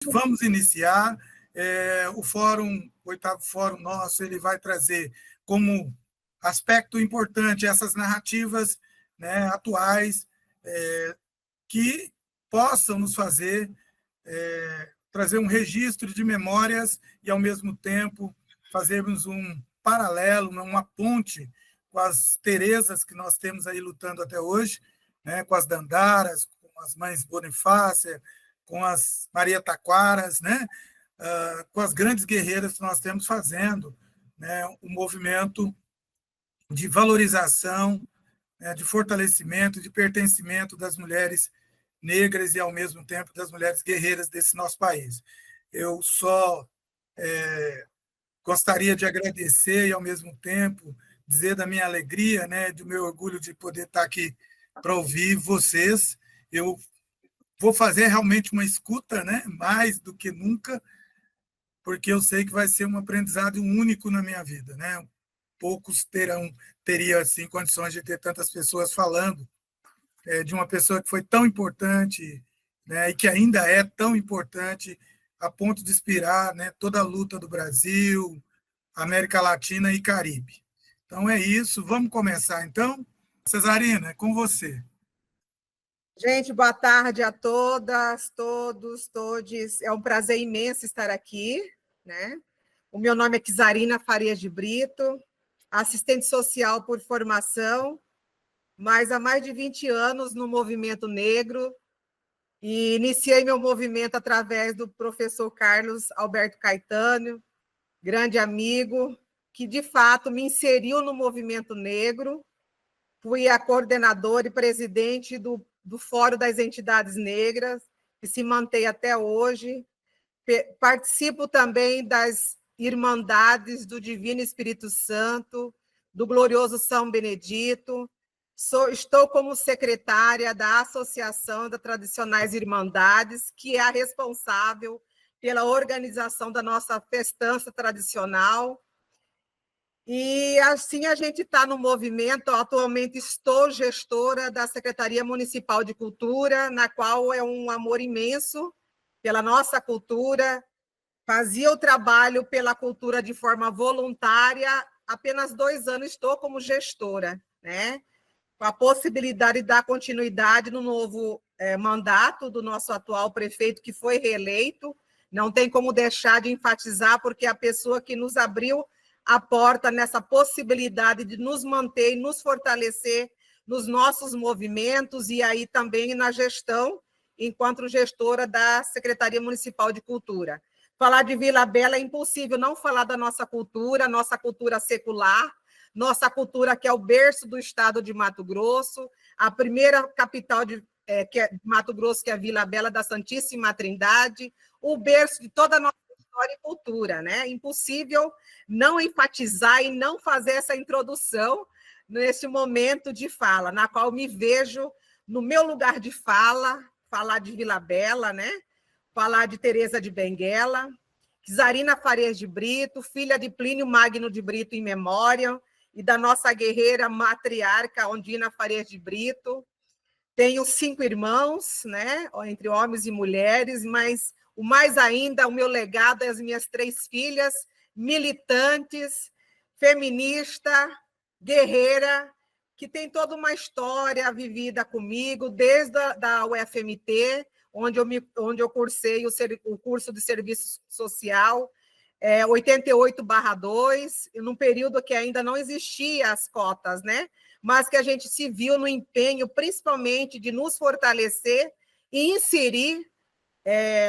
vamos iniciar. O oitavo fórum nosso, ele vai trazer como aspecto importante essas narrativas, né, atuais, que possam nos fazer trazer um registro de memórias e, ao mesmo tempo, fazermos um paralelo, uma ponte com as Terezas que nós temos aí lutando até hoje, né, com as Dandaras, com as Mães Bonifácia, com as Maria Taquaras, né, com as grandes guerreiras que nós temos fazendo, né, um movimento de valorização, né, de fortalecimento, de pertencimento das mulheres negras e, ao mesmo tempo, das mulheres guerreiras desse nosso país. Eu só gostaria de agradecer e, ao mesmo tempo, dizer da minha alegria, né, do meu orgulho de poder estar aqui para ouvir vocês. Eu vou fazer realmente uma escuta, né, mais do que nunca, porque eu sei que vai ser um aprendizado único na minha vida, né? Poucos teriam assim condições de ter tantas pessoas falando de uma pessoa que foi tão importante, né, e que ainda é tão importante a ponto de inspirar, né, toda a luta do Brasil, América Latina e Caribe. Então é isso, vamos começar então. Cesarina, é com você. Gente, boa tarde a todas, todos, todes. É um prazer imenso estar aqui, né? O meu nome é Kizarina Farias de Brito, assistente social por formação, mas há mais de 20 anos no movimento negro, e iniciei meu movimento através do professor Carlos Alberto Caetano, grande amigo, que de fato me inseriu no movimento negro. Fui a coordenadora e presidente do Fórum das Entidades Negras, que se mantém até hoje. Participo também das Irmandades do Divino Espírito Santo, do Glorioso São Benedito. Estou como secretária da Associação das Tradicionais Irmandades, que é a responsável pela organização da nossa festança tradicional. E assim a gente está no movimento. Atualmente estou gestora da Secretaria Municipal de Cultura, na qual é um amor imenso pela nossa cultura. Fazia o trabalho pela cultura de forma voluntária. Apenas 2 anos estou como gestora, né? Com a possibilidade de dar continuidade no novo mandato do nosso atual prefeito, que foi reeleito. Não tem como deixar de enfatizar, porque é a pessoa que nos abriu a porta nessa possibilidade de nos manter e nos fortalecer nos nossos movimentos e aí também na gestão, enquanto gestora da Secretaria Municipal de Cultura. Falar de Vila Bela é impossível não falar da nossa cultura secular, nossa cultura que é o berço do estado de Mato Grosso, a primeira capital de Mato Grosso, que é a Vila Bela da Santíssima Trindade, o berço de toda a nossa história e cultura, né? Impossível não enfatizar e não fazer essa introdução nesse momento de fala, na qual me vejo no meu lugar de fala, falar de Vila Bela, né? Falar de Teresa de Benguela, Kizarina Farias de Brito, filha de Plínio Magno de Brito em memória, e da nossa guerreira matriarca Ondina Farias de Brito. Tenho 5 irmãos, né? Entre homens e mulheres, mas o mais ainda, o meu legado é as minhas 3 filhas, militantes, feminista, guerreira, que tem toda uma história vivida comigo, desde da UFMT, onde eu cursei o curso de serviço social, 88/2, num período que ainda não existia as cotas, né? Mas que a gente se viu no empenho, principalmente, de nos fortalecer e inserir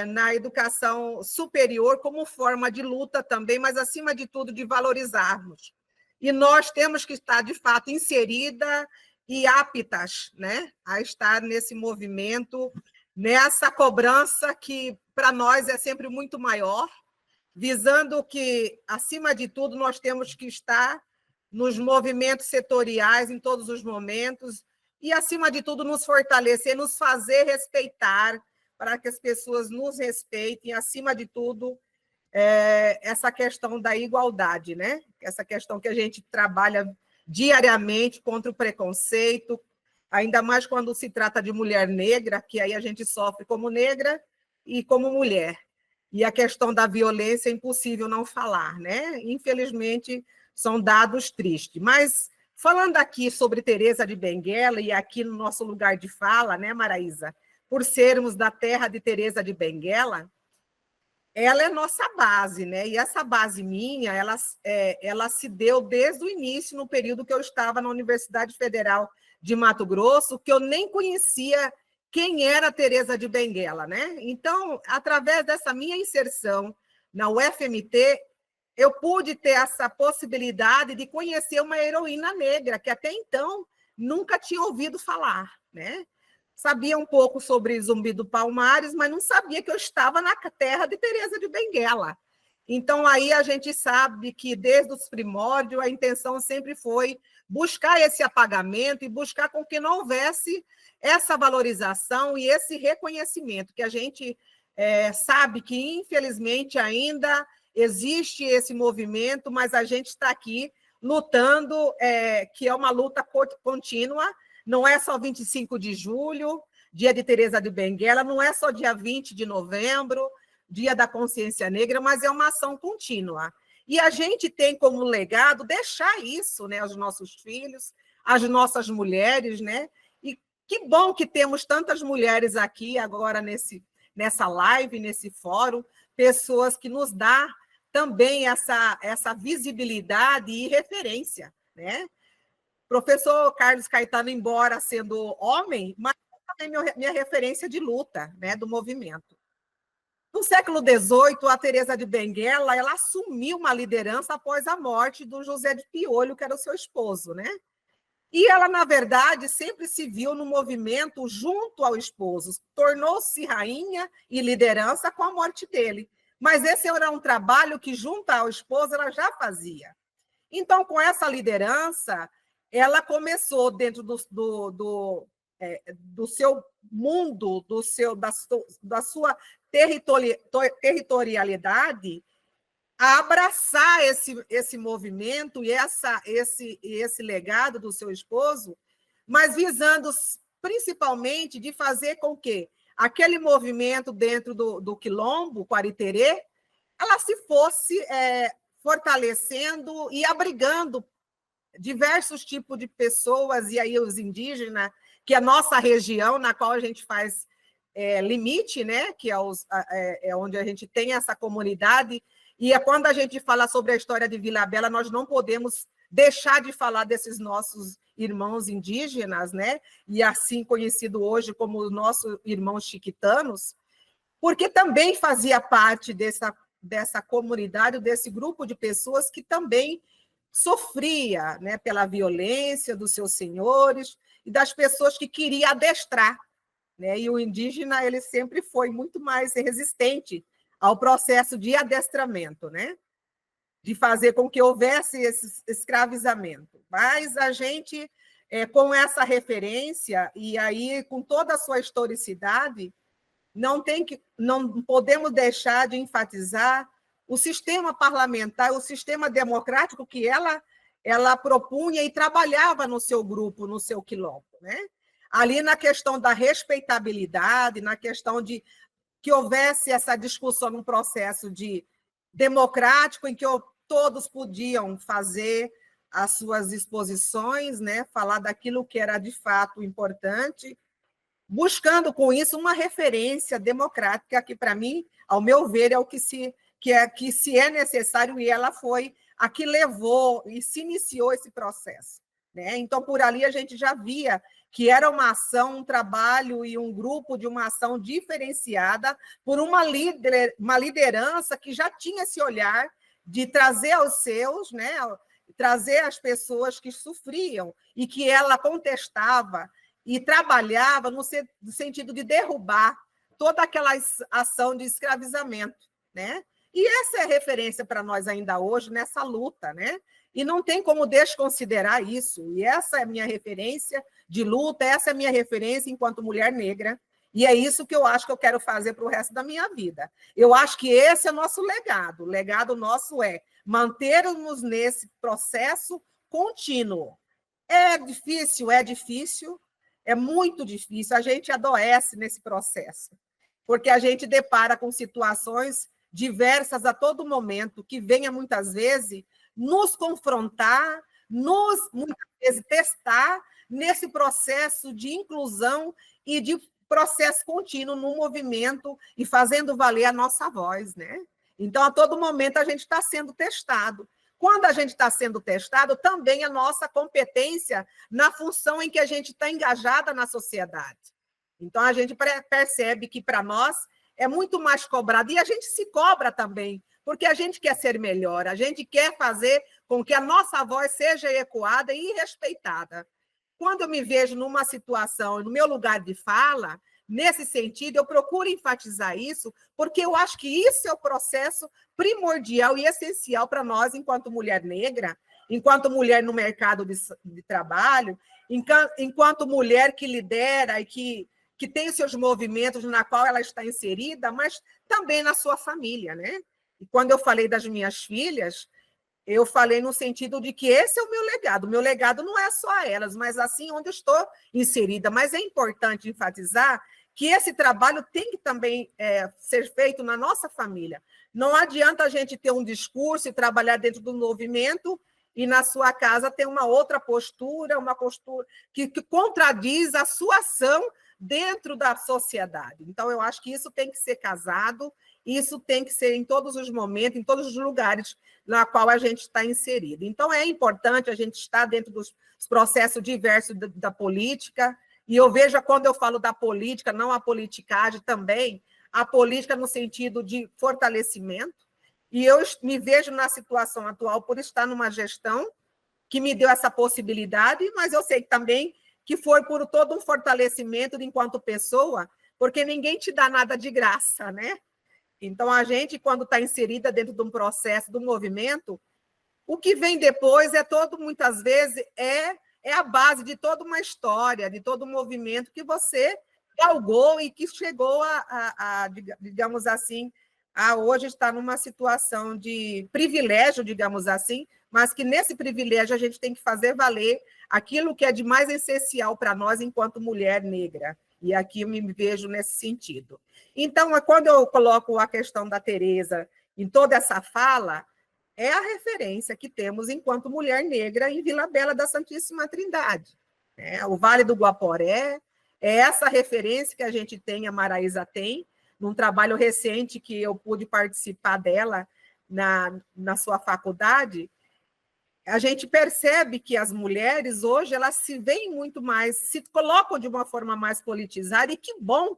na educação superior como forma de luta também, mas, acima de tudo, de valorizarmos. E nós temos que estar, de fato, inserida e aptas, né, a estar nesse movimento, nessa cobrança que, para nós, é sempre muito maior, visando que, acima de tudo, nós temos que estar nos movimentos setoriais em todos os momentos e, acima de tudo, nos fortalecer, nos fazer respeitar, para que as pessoas nos respeitem, acima de tudo, essa questão da igualdade, né? Essa questão que a gente trabalha diariamente contra o preconceito, ainda mais quando se trata de mulher negra, que aí a gente sofre como negra e como mulher. e a questão da violência é impossível não falar, né? Infelizmente, são dados tristes. Mas, falando aqui sobre Teresa de Benguela, e aqui no nosso lugar de fala, né, Maraísa? Por sermos da terra de Teresa de Benguela, ela é nossa base, né? E essa base minha, ela se deu desde o início, no período que eu estava na Universidade Federal de Mato Grosso, que eu nem conhecia quem era Teresa de Benguela, né? Então, através dessa minha inserção na UFMT, eu pude ter essa possibilidade de conhecer uma heroína negra que até então nunca tinha ouvido falar, né? Sabia um pouco sobre Zumbi do Palmares, mas não sabia que eu estava na terra de Teresa de Benguela. Então, aí a gente sabe que, desde os primórdios, a intenção sempre foi buscar esse apagamento e buscar com que não houvesse essa valorização e esse reconhecimento, que a gente sabe que, infelizmente, ainda existe esse movimento, mas a gente está aqui lutando, que é uma luta contínua. Não é só 25 de julho, dia de Teresa de Benguela, não é só dia 20 de novembro, dia da consciência negra, mas é uma ação contínua. E a gente tem como legado deixar isso, né, aos nossos filhos, às nossas mulheres, né? E que bom que temos tantas mulheres aqui agora nessa live, nesse fórum, pessoas que nos dão também essa visibilidade e referência, né? Professor Carlos Caetano, embora sendo homem, mas também minha referência de luta, né, do movimento. No século XVIII, a Teresa de Benguela, ela assumiu uma liderança após a morte do José de Piolho, que era o seu esposo, né? E ela, na verdade, sempre se viu no movimento junto ao esposo, tornou-se rainha e liderança com a morte dele. Mas esse era um trabalho que, junto ao esposo, ela já fazia. Então, com essa liderança, ela começou dentro do seu mundo, da sua territorialidade, a abraçar esse movimento e esse legado do seu esposo, mas visando principalmente de fazer com que aquele movimento dentro do Quilombo, Quariterê, ela se fosse fortalecendo e abrigando diversos tipos de pessoas, e aí os indígenas, que é a nossa região, na qual a gente faz limite, né? Que é onde a gente tem essa comunidade. E quando a gente fala sobre a história de Vila Bela, nós não podemos deixar de falar desses nossos irmãos indígenas, né? E assim conhecido hoje como os nossos irmãos chiquitanos, porque também fazia parte dessa comunidade, desse grupo de pessoas que também sofria, né, pela violência dos seus senhores e das pessoas que queria adestrar, né? E o indígena ele sempre foi muito mais resistente ao processo de adestramento, né? De fazer com que houvesse esse escravizamento. Mas a gente, com essa referência, e aí com toda a sua historicidade, não podemos deixar de enfatizar o sistema parlamentar, o sistema democrático que ela propunha e trabalhava no seu grupo, no seu quilombo, né? Ali na questão da respeitabilidade, na questão de que houvesse essa discussão num processo democrático em que todos podiam fazer as suas exposições, né? Falar daquilo que era de fato importante, buscando com isso uma referência democrática que, para mim, ao meu ver, é o que se é necessário, e ela foi a que levou e se iniciou esse processo, né? Então, por ali a gente já via que era uma ação, um trabalho e um grupo de uma ação diferenciada por uma liderança que já tinha esse olhar de trazer aos seus, né? Trazer as pessoas que sofriam e que ela contestava e trabalhava no sentido de derrubar toda aquela ação de escravizamento, né? E essa é a referência para nós ainda hoje nessa luta, né? E não tem como desconsiderar isso. E essa é a minha referência de luta, essa é a minha referência enquanto mulher negra. E é isso que eu acho que eu quero fazer para o resto da minha vida. Eu acho que esse é o nosso legado. O legado nosso é mantermos nesse processo contínuo. É difícil, é muito difícil. A gente adoece nesse processo, porque a gente depara com situações diversas a todo momento, que venha muitas vezes nos confrontar, muitas vezes testar nesse processo de inclusão e de processo contínuo no movimento e fazendo valer a nossa voz, né? Então, a todo momento, a gente está sendo testado. Quando a gente está sendo testado, também a nossa competência na função em que a gente está engajada na sociedade. Então, a gente percebe que, para nós, é muito mais cobrado. E a gente se cobra também, porque a gente quer ser melhor, a gente quer fazer com que a nossa voz seja ecoada e respeitada. Quando eu me vejo numa situação, no meu lugar de fala, nesse sentido, eu procuro enfatizar isso, porque eu acho que isso é o processo primordial e essencial para nós, enquanto mulher negra, enquanto mulher no mercado de trabalho, enquanto mulher que lidera e que tem os seus movimentos na qual ela está inserida, mas também na sua família, né? E quando eu falei das minhas filhas, eu falei no sentido de que esse é o meu legado. O meu legado não é só a elas, mas assim onde eu estou inserida. Mas é importante enfatizar que esse trabalho tem que também ser feito na nossa família. Não adianta a gente ter um discurso e trabalhar dentro do movimento e na sua casa ter uma outra postura, uma postura que contradiz a sua ação dentro da sociedade. Então, eu acho que isso tem que ser casado, isso tem que ser em todos os momentos, em todos os lugares na qual a gente está inserido. Então, é importante a gente estar dentro dos processos diversos da política, e eu vejo, quando eu falo da política, não a politicagem também, a política no sentido de fortalecimento, e eu me vejo na situação atual por estar numa gestão que me deu essa possibilidade, mas eu sei também que foi por todo um fortalecimento enquanto pessoa, porque ninguém te dá nada de graça, né? Então, a gente, quando está inserida dentro de um processo, de um movimento, o que vem depois muitas vezes, é a base de toda uma história, de todo um movimento que você galgou e que chegou digamos assim, a hoje estar numa situação de privilégio, digamos assim, mas que nesse privilégio a gente tem que fazer valer aquilo que é de mais essencial para nós enquanto mulher negra. E aqui eu me vejo nesse sentido. Então, quando eu coloco a questão da Tereza em toda essa fala, é a referência que temos enquanto mulher negra em Vila Bela da Santíssima Trindade. O Vale do Guaporé é essa referência que a gente tem, a Maraísa tem, num trabalho recente que eu pude participar dela na sua faculdade. A gente percebe que as mulheres hoje elas se veem muito mais, se colocam de uma forma mais politizada, e que bom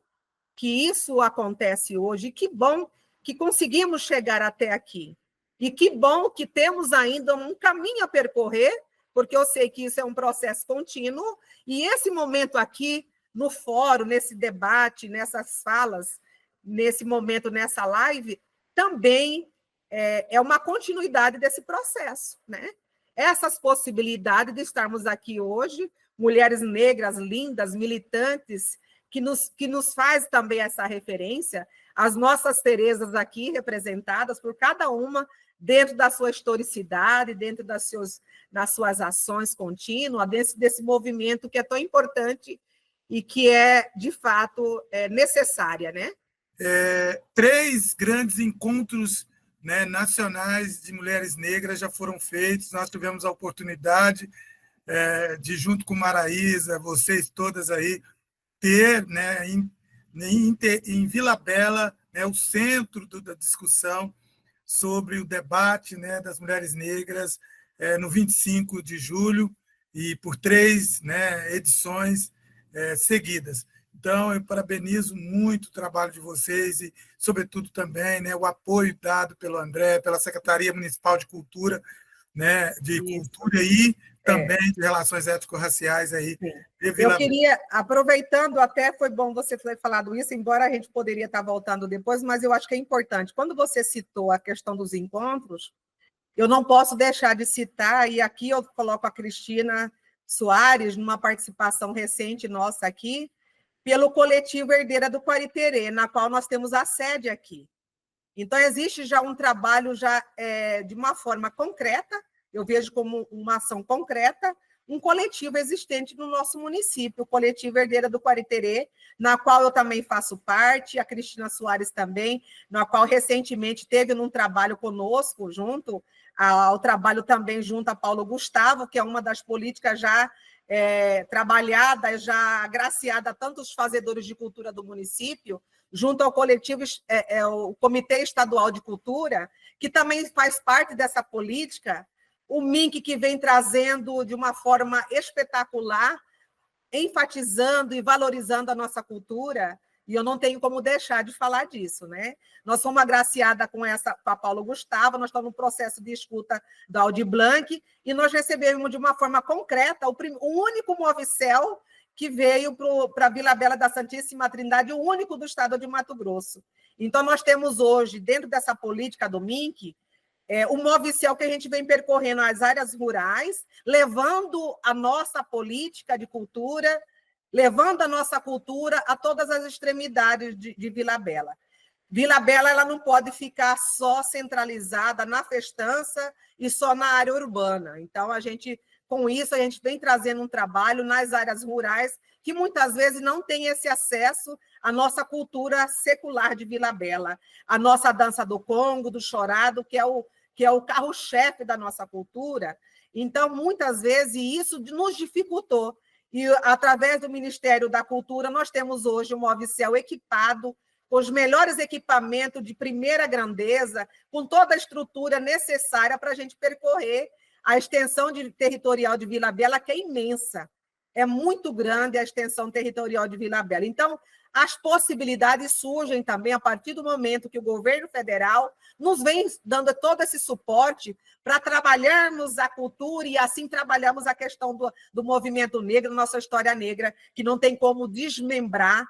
que isso acontece hoje, e que bom que conseguimos chegar até aqui. E que bom que temos ainda um caminho a percorrer, porque eu sei que isso é um processo contínuo, e esse momento aqui, no fórum, nesse debate, nessas falas, nesse momento, nessa live, também é uma continuidade desse processo, né? Essas possibilidades de estarmos aqui hoje, mulheres negras, lindas, militantes, que nos faz também essa referência, as nossas Terezas aqui representadas por cada uma dentro da sua historicidade, dentro das suas ações contínuas, dentro desse movimento que é tão importante e que é, de fato, necessária, né? 3 grandes encontros, né, nacionais de mulheres negras já foram feitos. Nós tivemos a oportunidade de, junto com Maraísa, vocês todas aí, ter, né, em Vila Bela, né, o centro da discussão sobre o debate, né, das mulheres negras no 25 de julho, e por 3, né, edições seguidas. Então, eu parabenizo muito o trabalho de vocês e, sobretudo, também, né, o apoio dado pelo André, pela Secretaria Municipal de Cultura, né, Cultura e também de Relações Étnico-Raciais aí. Eu queria, aproveitando, até foi bom você ter falado isso, embora a gente poderia estar voltando depois, mas eu acho que é importante. Quando você citou a questão dos encontros, eu não posso deixar de citar, e aqui eu coloco a Cristina Soares, numa participação recente nossa aqui, pelo coletivo Herdeira do Quariterê, na qual nós temos a sede aqui. Então, existe já um trabalho já de uma forma concreta, eu vejo como uma ação concreta, um coletivo existente no nosso município, o Coletivo Herdeira do Quariterê, na qual eu também faço parte, a Cristina Soares também, na qual recentemente teve num trabalho conosco, junto ao trabalho também junto a Paulo Gustavo, que é uma das políticas já trabalhada, já agraciada a tantos fazedores de cultura do município, junto ao coletivo, o Comitê Estadual de Cultura, que também faz parte dessa política, o MINC, que vem trazendo de uma forma espetacular, enfatizando e valorizando a nossa cultura, e eu não tenho como deixar de falar disso, né? Nós fomos agraciadas com a Paulo Gustavo, nós estamos no processo de escuta da Aldir Blanc, e nós recebemos de uma forma concreta o único Movicel que veio para a Vila Bela da Santíssima Trindade, o único do estado de Mato Grosso. Então, nós temos hoje, dentro dessa política do MINC, o Movicel que a gente vem percorrendo as áreas rurais, levando a nossa política de cultura, levando a nossa cultura a todas as extremidades de Vila Bela. Vila Bela ela não pode ficar só centralizada na festança e só na área urbana. Então, com isso, a gente vem trazendo um trabalho nas áreas rurais que muitas vezes não tem esse acesso à nossa cultura secular de Vila Bela, a nossa dança do Congo, do chorado, que é o carro-chefe da nossa cultura. Então, muitas vezes, isso nos dificultou. E, através do Ministério da Cultura, nós temos hoje um Movicel equipado, com os melhores equipamentos de primeira grandeza, com toda a estrutura necessária para a gente percorrer a extensão territorial de Vila Bela, que é imensa. É muito grande a extensão territorial de Vila Bela. Então, as possibilidades surgem também a partir do momento que o governo federal nos vem dando todo esse suporte para trabalharmos a cultura e assim trabalhamos a questão do movimento negro, nossa história negra, que não tem como desmembrar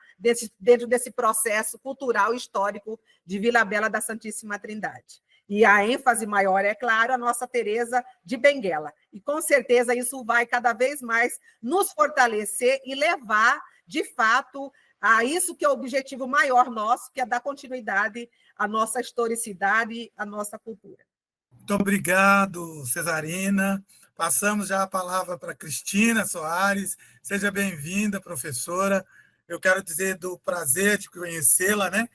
dentro desse processo cultural e histórico de Vila Bela da Santíssima Trindade. E a ênfase maior, é claro, a nossa Teresa de Benguela. E, com certeza, isso vai cada vez mais nos fortalecer e levar, de fato, a isso que é o objetivo maior nosso, que é dar continuidade à nossa historicidade, à nossa cultura. Muito obrigado, Cesarina. Passamos já a palavra para Cristina Soares. Seja bem-vinda, professora. Eu quero dizer do prazer de conhecê-la, né?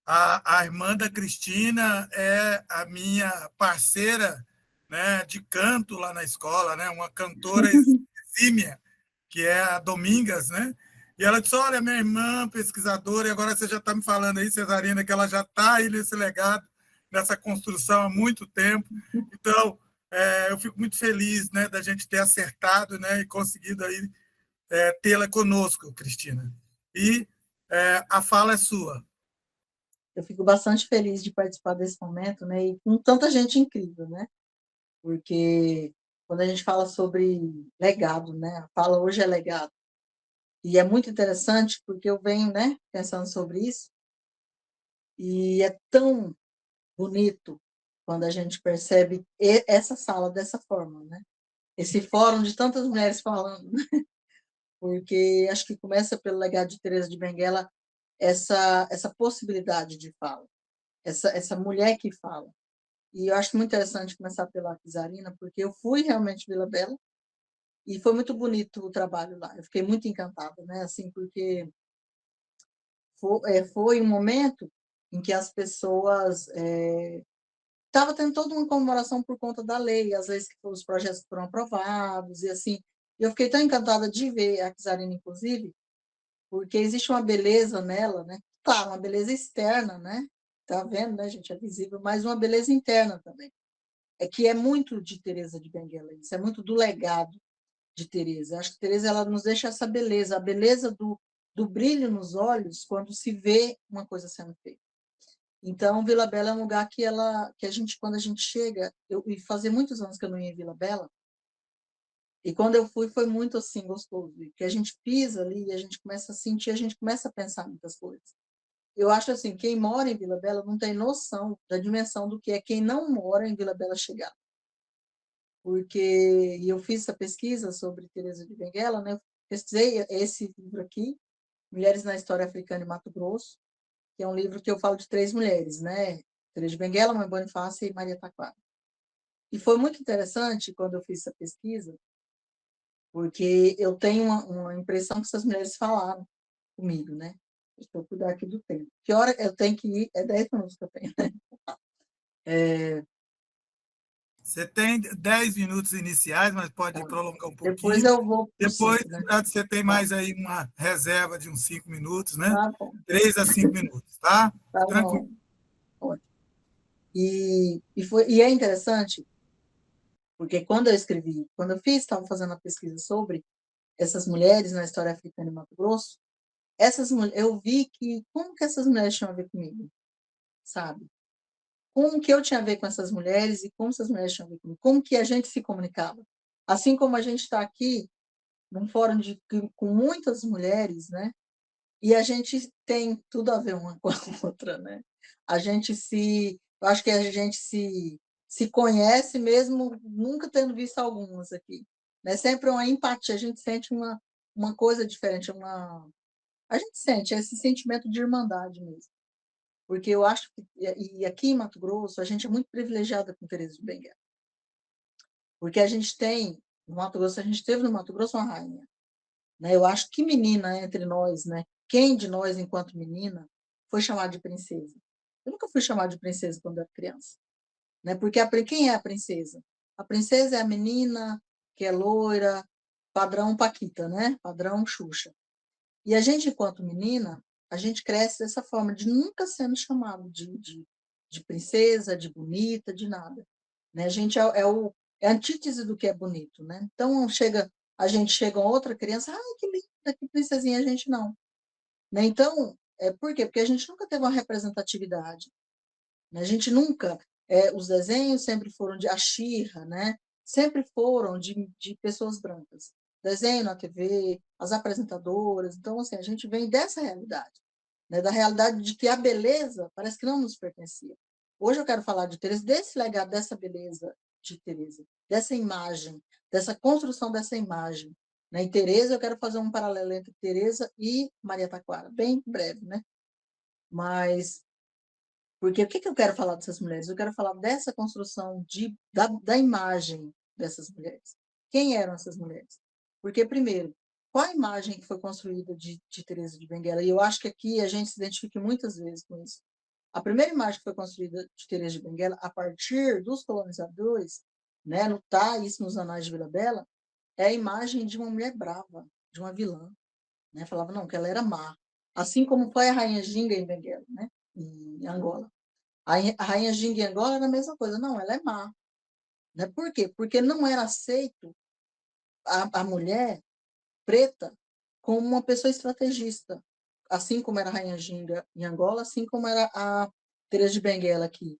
A irmã da Cristina é a minha parceira, né, de canto lá na escola, né, uma cantora exímia, que é a Domingas, né? E ela disse: olha, minha irmã, pesquisadora, e agora você já está me falando aí, Cesarina, que ela já está aí nesse legado, nessa construção há muito tempo. Então, eu fico muito feliz, né, da gente ter acertado, né, e conseguido aí tê-la conosco, Cristina. E a fala é sua. Eu fico bastante feliz de participar desse momento, né, e com tanta gente incrível, né, porque quando a gente fala sobre legado, né, a fala hoje é legado, e é muito interessante porque eu venho, né, pensando sobre isso, e é tão bonito quando a gente percebe essa sala dessa forma, né, esse fórum de tantas mulheres falando, né? Porque acho que começa pelo legado de Teresa de Benguela, essa possibilidade de fala, essa mulher que fala. E eu acho muito interessante começar pela Kizarina, porque eu fui realmente Vila Bela e foi muito bonito o trabalho lá. Eu fiquei muito encantada, né? Assim, porque foi um momento em que as pessoas estavam tendo toda uma comemoração por conta da lei, às vezes que os projetos foram aprovados e assim. Eu fiquei tão encantada de ver a Kizarina, inclusive, porque existe uma beleza nela, né? Claro, uma beleza externa, né? Tá vendo, né, gente? É visível, mas uma beleza interna também. É que é muito de Teresa de Benguela, isso é muito do legado de Teresa. Acho que Teresa ela nos deixa essa beleza, a beleza do brilho nos olhos quando se vê uma coisa sendo feita. Então, Vila Bela é um lugar que a gente, quando a gente chega, e fazia muitos anos que eu não ia em Vila Bela, e quando eu fui foi muito assim gostoso, porque a gente pisa ali, a gente começa a sentir, a gente começa a pensar muitas coisas. Eu acho assim, quem mora em Vila Bela não tem noção da dimensão do que é quem não mora em Vila Bela chegar. Porque eu fiz essa pesquisa sobre Teresa de Benguela, né? Eu pesquisei esse livro aqui, Mulheres na História Africana em Mato Grosso, que é um livro que eu falo de 3 mulheres, né? Teresa de Benguela, Mãe Bonifácia e Maria Taquara. E foi muito interessante quando eu fiz essa pesquisa, porque eu tenho uma impressão que essas mulheres falaram comigo, né? Deixa eu cuidar aqui do tempo. Que hora eu tenho que ir? É 10 minutos que eu tenho, né? Você tem 10 minutos iniciais, mas pode Tá. prolongar um Depois pouquinho. eu vou para o Depois, 5, né? você tem mais aí uma reserva de uns 5 minutos, né? Tá bom, 3 a 5 minutos, tá? tá Tranquilo. bom. Ótimo. E é interessante, porque quando eu fiz, estava fazendo a pesquisa sobre essas mulheres na história africana em Mato Grosso, eu vi que como que essas mulheres tinham a ver comigo, sabe? Como que eu tinha a ver com essas mulheres e como essas mulheres tinham a ver comigo, como que a gente se comunicava. Assim como a gente está aqui num fórum com muitas mulheres, né? E a gente tem tudo a ver uma com a outra, né? Eu acho que a gente se conhece mesmo nunca tendo visto algumas aqui, né? Sempre uma empatia, a gente sente uma coisa diferente, a gente sente esse sentimento de irmandade mesmo. Porque eu acho que, e aqui em Mato Grosso, a gente é muito privilegiada com Teresa de Benguela. Porque a gente tem, no Mato Grosso, a gente teve no Mato Grosso uma rainha, né? Eu acho que menina entre nós, né? Quem de nós, enquanto menina, foi chamada de princesa? Eu nunca fui chamada de princesa quando era criança, né? Porque quem é a princesa? A princesa é a menina que é loira, padrão Paquita, né? Padrão Xuxa. E a gente, enquanto menina, a gente cresce dessa forma, de nunca sendo chamado de princesa, de bonita, de nada. Né? A gente é a antítese do que é bonito. Né? Então, a gente chega a outra criança, ai, que linda, que princesinha, a gente não. Né? Então, por quê? Porque a gente nunca teve uma representatividade. Né? A gente nunca... os desenhos sempre foram de Ashira, né? Sempre foram de pessoas brancas. Desenho na TV, as apresentadoras. Então, assim, a gente vem dessa realidade, né? Da realidade de que a beleza parece que não nos pertencia. Hoje eu quero falar de Teresa, desse legado, dessa beleza de Teresa, dessa imagem, dessa construção dessa imagem. Né? Em Teresa, eu quero fazer um paralelo entre Teresa e Maria Taquara, bem breve, né? Mas porque o que eu quero falar dessas mulheres? Eu quero falar dessa construção da imagem dessas mulheres. Quem eram essas mulheres? Porque, primeiro, qual a imagem que foi construída de Teresa de Benguela? E eu acho que aqui a gente se identifica muitas vezes com isso. A primeira imagem que foi construída de Teresa de Benguela, a partir dos colonizadores, né, isso nos Anais de Vila Bela, é a imagem de uma mulher brava, de uma vilã. Né? Falava, não, que ela era má. Assim como foi a Rainha Ginga em Benguela, né? Em Angola. A Rainha Ginga em Angola era a mesma coisa. Não, ela é má. Né? Por quê? Porque não era aceito a mulher preta como uma pessoa estrategista. Assim como era a Rainha Ginga em Angola, assim como era a Teresa de Benguela aqui,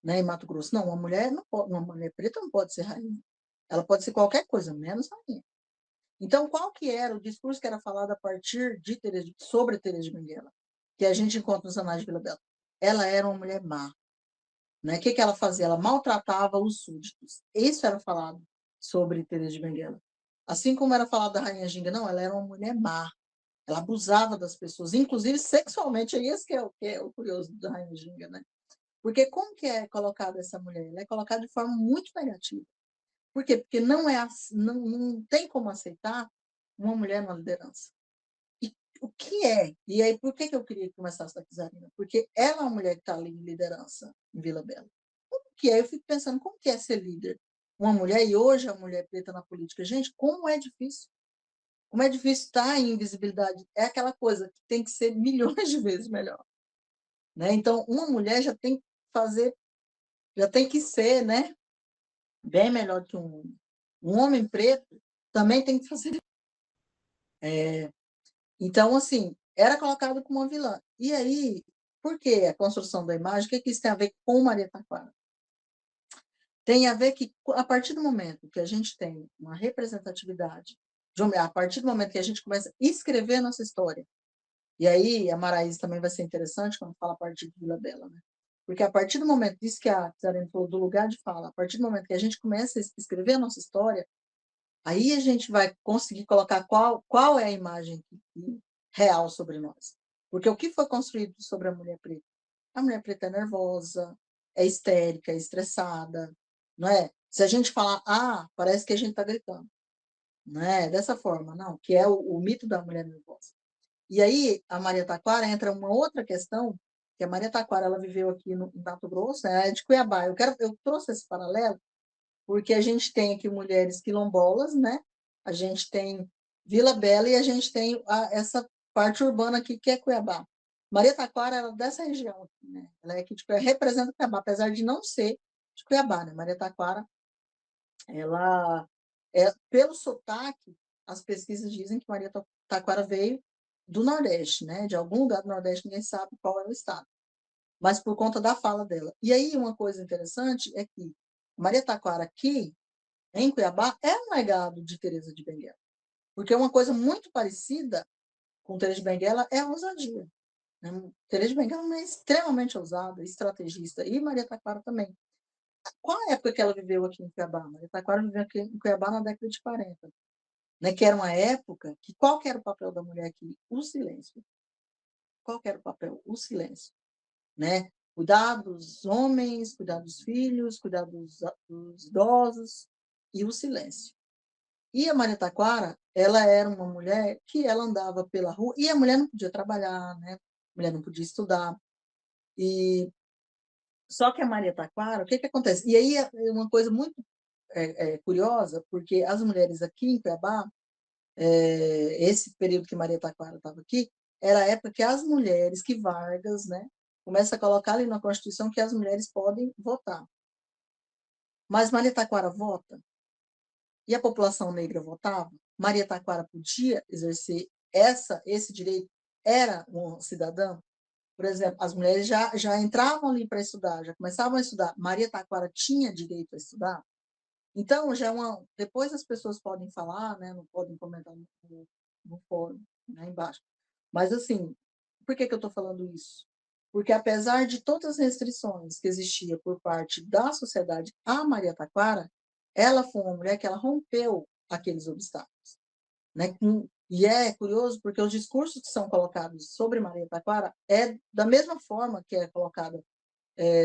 né, em Mato Grosso. Não, uma mulher preta não pode ser rainha. Ela pode ser qualquer coisa, menos rainha. Então, qual que era o discurso que era falado a partir sobre Teresa de Benguela, que a gente encontra nos Anais de Vila Bela? Ela era uma mulher má. Né? O que ela fazia? Ela maltratava os súditos. Isso era falado sobre Teresa de Benguela. Assim como era falado da Rainha Ginga, não, ela era uma mulher má. Ela abusava das pessoas, inclusive sexualmente. É isso que é o curioso da Rainha Ginga, né? Porque como que é colocada essa mulher? Ela é colocada de forma muito negativa. Por quê? Porque não tem como aceitar uma mulher na liderança. E o que é? E aí, por que eu queria que começasse da Kizarina? Porque ela é uma mulher que está ali em liderança em Vila Bela. Como que é? Eu fico pensando, como que é ser líder? Uma mulher, e hoje a mulher preta na política. Gente, como é difícil. Como é difícil estar em invisibilidade. É aquela coisa que tem que ser milhões de vezes melhor. Né? Então, uma mulher já tem que ser, né, bem melhor que um homem. Um homem preto também tem que fazer. Então, assim, era colocado como uma vilã. E aí, por que a construção da imagem? O que isso tem a ver com Maria Taquara? Tem a ver que, a partir do momento que a gente tem uma representatividade, a partir do momento que a gente começa a escrever a nossa história, e aí a Maraísa também vai ser interessante quando fala a partir de Vila Bela, né? Porque a partir do momento, isso que a Zarena falou, do lugar de fala, a partir do momento que a gente começa a escrever a nossa história, aí a gente vai conseguir colocar qual é a imagem real sobre nós. Porque o que foi construído sobre a mulher preta? A mulher preta é nervosa, é histérica, é estressada, não é? Se a gente falar A, parece que a gente está gritando. Não é dessa forma, não, que é o mito da mulher nervosa. E aí, a Maria Taquara entra uma outra questão, que a Maria Taquara, ela viveu aqui no em Mato Grosso, ela é de Cuiabá. Eu trouxe esse paralelo, porque a gente tem aqui mulheres quilombolas, né? A gente tem Vila Bela e a gente tem essa parte urbana aqui, que é Cuiabá. Maria Taquara, ela é dessa região aqui, né? Ela é aqui de Cuiabá, representa Cuiabá, apesar de não ser de Cuiabá, né? Maria Taquara, ela, pelo sotaque, as pesquisas dizem que Maria Taquara veio do Nordeste, né? De algum lugar do Nordeste, ninguém sabe qual é o estado, mas por conta da fala dela. E aí, uma coisa interessante é que Maria Taquara aqui, em Cuiabá, é um legado de Teresa de Benguela, porque uma coisa muito parecida com Teresa de Benguela é a ousadia. Né? Teresa de Benguela é extremamente ousada, estrategista, e Maria Taquara também. Qual a época que ela viveu aqui em Cuiabá? Maria Taquara viveu aqui em Cuiabá na década de 40, né? Que era uma época que qual que era o papel da mulher aqui? O silêncio. Qual que era o papel? O silêncio, né? Cuidar dos homens, cuidar dos filhos, cuidar dos idosos e o silêncio. E a Maria Taquara, ela era uma mulher que ela andava pela rua e a mulher não podia trabalhar, né? A mulher não podia estudar. E só que a Maria Taquara, o que que acontece? E aí é uma coisa muito curiosa, porque as mulheres aqui em Cuiabá, esse período que Maria Taquara estava aqui, era a época que as mulheres, que Vargas, né, começa a colocar ali na Constituição que as mulheres podem votar. Mas Maria Taquara vota e a população negra votava. Maria Taquara podia exercer esse direito, era uma cidadã. Por exemplo, as mulheres já entravam ali para estudar, já começavam a estudar. Maria Taquara tinha direito a estudar. Então, já depois as pessoas podem falar, né, não podem comentar no fórum, né, embaixo. Mas, assim, por que eu estou falando isso? Porque, apesar de todas as restrições que existiam por parte da sociedade a Maria Taquara, ela foi uma mulher que ela rompeu aqueles obstáculos. Né? E é curioso porque os discursos que são colocados sobre Maria Taquara é da mesma forma que é colocada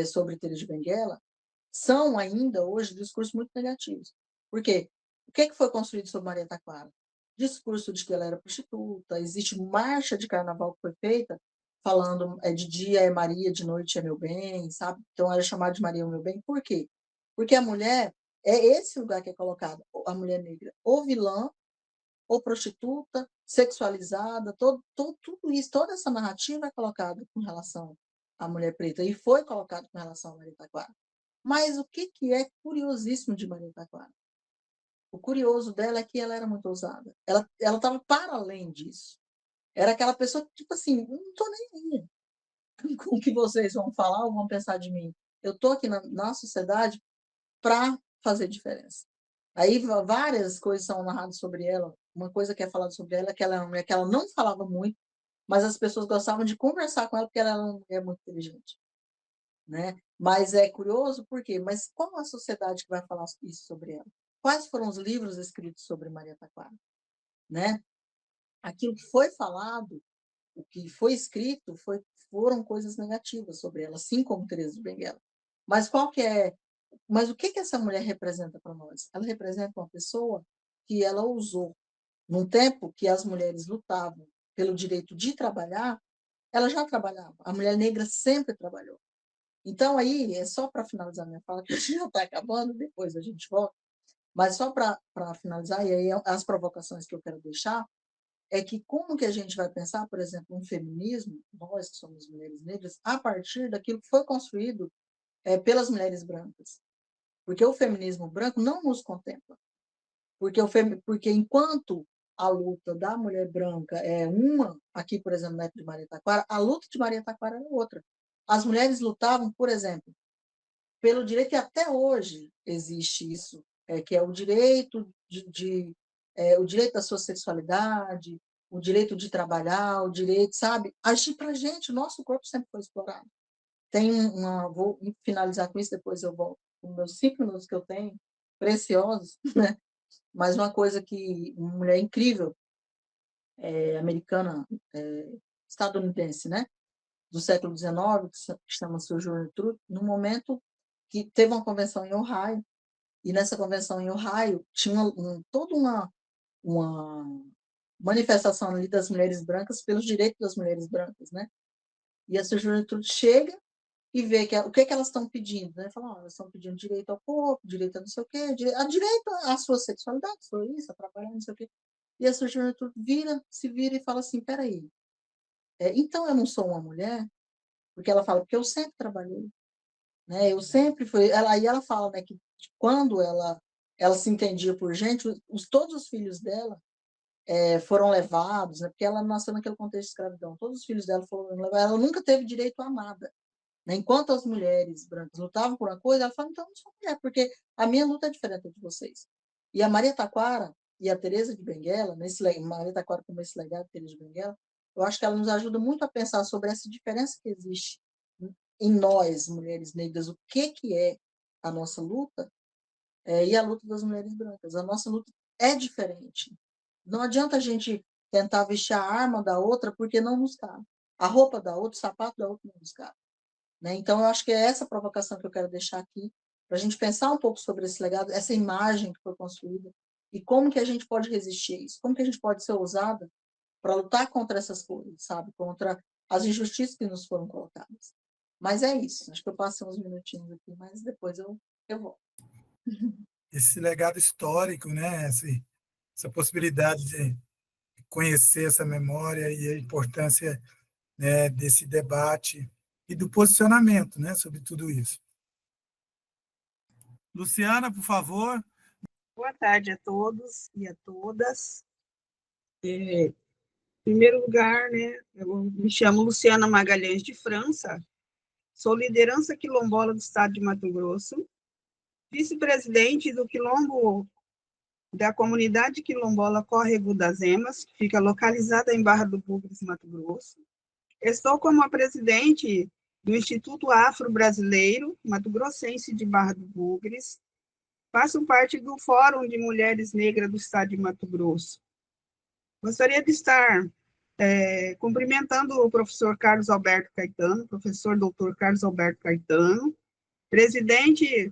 sobre Teresa de Benguela, são ainda hoje discursos muito negativos. Por quê? O que foi construído sobre Maria Taquara? Discurso de que ela era prostituta, existe marcha de carnaval que foi feita falando de dia é Maria, de noite é meu bem, sabe? Então era chamada de Maria o meu bem. Por quê? Porque a mulher, é esse lugar que é colocado, a mulher negra, ou vilã, ou prostituta, sexualizada, tudo isso, toda essa narrativa é colocada com relação à mulher preta e foi colocado com relação à Maria Taquara. Mas o que é curiosíssimo de Maria Taquara? O curioso dela é que ela era muito ousada. Ela estava para além disso. Era aquela pessoa que, tipo assim, não estou nem aí com o que vocês vão falar ou vão pensar de mim. Eu estou aqui na sociedade para fazer diferença. Aí várias coisas são narradas sobre ela. Uma coisa que é falada sobre ela é que ela é uma mulher que ela não falava muito, mas as pessoas gostavam de conversar com ela porque ela era uma mulher muito inteligente. Né? Mas é curioso por quê? Mas qual a sociedade que vai falar isso sobre ela? Quais foram os livros escritos sobre Maria Taquara? Né? Aquilo que foi falado, o que foi escrito, foram coisas negativas sobre ela, assim como Teresa de Benguela. Mas mas o que essa mulher representa para nós? Ela representa uma pessoa que ela usou num tempo que as mulheres lutavam pelo direito de trabalhar, ela já trabalhava. A mulher negra sempre trabalhou. Então, aí, é só para finalizar minha fala, que a gente já está acabando, depois a gente volta, mas só para finalizar, e aí as provocações que eu quero deixar, é que como que a gente vai pensar, por exemplo, um feminismo, nós que somos mulheres negras, a partir daquilo que foi construído pelas mulheres brancas. Porque o feminismo branco não nos contempla. Porque enquanto a luta da mulher branca é uma, aqui, por exemplo, na época de Maria Taquara, a luta de Maria Taquara era outra. As mulheres lutavam, por exemplo, pelo direito, e até hoje existe isso, que é o direito o direito da sua sexualidade, o direito de trabalhar, o direito, sabe? Agir para a gente, o nosso corpo sempre foi explorado. Vou finalizar com isso, depois eu volto com meus 5 minutos que eu tenho, preciosos, né? Mas uma coisa que uma mulher incrível, americana, estadunidense, né? Do século XIX, que chama-se Sojourner Truth, no momento que teve uma convenção em Ohio, E nessa convenção em Ohio, tinha toda uma manifestação ali das mulheres brancas pelos direitos das mulheres brancas, né? E essa juventude chega e vê o que elas estão pedindo, né? Falam, elas estão pedindo direito ao corpo, direito a não sei o quê, direito à sua sexualidade, sua isso, a trabalhar, não sei o quê. E essa juventude se vira e fala assim, peraí, então eu não sou uma mulher? Porque ela fala, porque eu sempre trabalhei, né? Eu sempre fui... Aí ela fala, né, que quando ela se entendia por gente, todos os filhos dela foram levados, né? Porque ela nasceu naquele contexto de escravidão. Todos os filhos dela foram levados. Ela nunca teve direito a nada. Né? Enquanto as mulheres brancas lutavam por uma coisa, ela fala, então eu não sou mulher, porque a minha luta é diferente de vocês. E a Maria Taquara e a Teresa de Benguela, Maria Taquara como esse legado, Teresa de Benguela, eu acho que ela nos ajuda muito a pensar sobre essa diferença que existe em nós, mulheres negras, o que é a nossa luta e a luta das mulheres brancas. A nossa luta é diferente. Não adianta a gente tentar vestir a arma da outra porque não nos cabe. A roupa da outra, o sapato da outra não nos cabe. Né? Então, eu acho que é essa provocação que eu quero deixar aqui, para a gente pensar um pouco sobre esse legado, essa imagem que foi construída, e como que a gente pode resistir a isso, como que a gente pode ser ousada para lutar contra essas coisas, sabe? Contra as injustiças que nos foram colocadas. Mas é isso. Acho que eu passei uns minutinhos aqui, mas depois eu volto. Esse legado histórico, né? Essa possibilidade de conhecer essa memória e a importância, né, desse debate e do posicionamento, né, sobre tudo isso. Luciana, por favor. Boa tarde a todos e a todas. Em primeiro lugar, né, eu me chamo Luciana Magalhães de França, sou liderança quilombola do estado de Mato Grosso, vice-presidente do quilombo da comunidade quilombola Córrego das Emas, que fica localizada em Barra do Bugres, Mato Grosso. Estou como a presidente do Instituto Afro-Brasileiro Mato Grossense de Barra do Bugres. Faço parte do Fórum de Mulheres Negras do Estado de Mato Grosso. Gostaria de estar cumprimentando o professor Carlos Alberto Caetano, professor doutor Carlos Alberto Caetano, presidente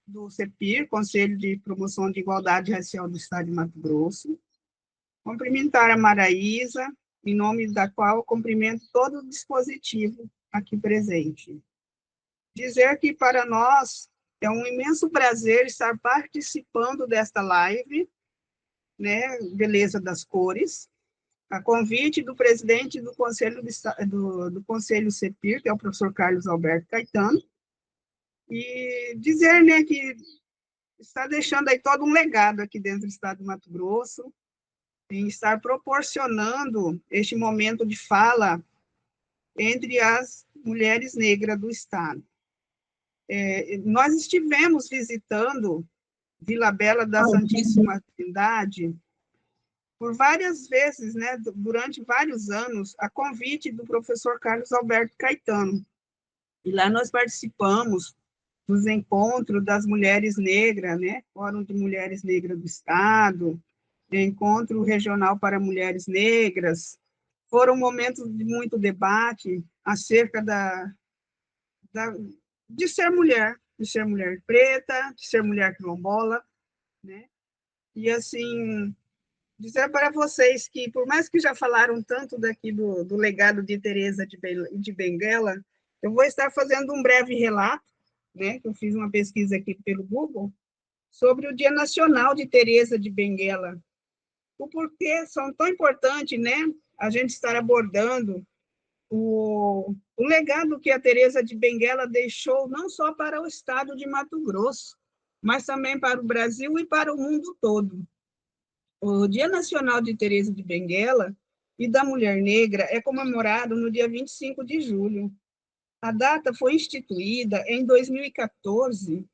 do CEPIR, Conselho de Promoção de Igualdade Racial do Estado de Mato Grosso. Cumprimentar a Maraísa, em nome da qual cumprimento todo o dispositivo aqui presente. Dizer que para nós é um imenso prazer estar participando desta live, né, Beleza das Cores, a convite do presidente do Conselho, do Conselho CEPIR, que é o professor Carlos Alberto Caetano, e dizer, né, que está deixando aí todo um legado aqui dentro do estado do Mato Grosso, em estar proporcionando este momento de fala entre as mulheres negras do estado. Nós estivemos visitando Vila Bela da Santíssima Trindade por várias vezes, né, durante vários anos, a convite do professor Carlos Alberto Caetano. E lá nós participamos dos encontros das mulheres negras, né, Fórum de Mulheres Negras do Estado, Encontro Regional para Mulheres Negras. Foram momentos de muito debate acerca de ser mulher preta, de ser mulher quilombola, né? E, assim, dizer para vocês que, por mais que já falaram tanto daqui do legado de Teresa de Benguela, eu vou estar fazendo um breve relato, né? Eu fiz uma pesquisa aqui pelo Google, sobre o Dia Nacional de Teresa de Benguela. O porquê são tão importantes, né? A gente estar abordando o legado que a Teresa de Benguela deixou não só para o estado de Mato Grosso, mas também para o Brasil e para o mundo todo. O Dia Nacional de Teresa de Benguela e da Mulher Negra é comemorado no dia 25 de julho. A data foi instituída em 2014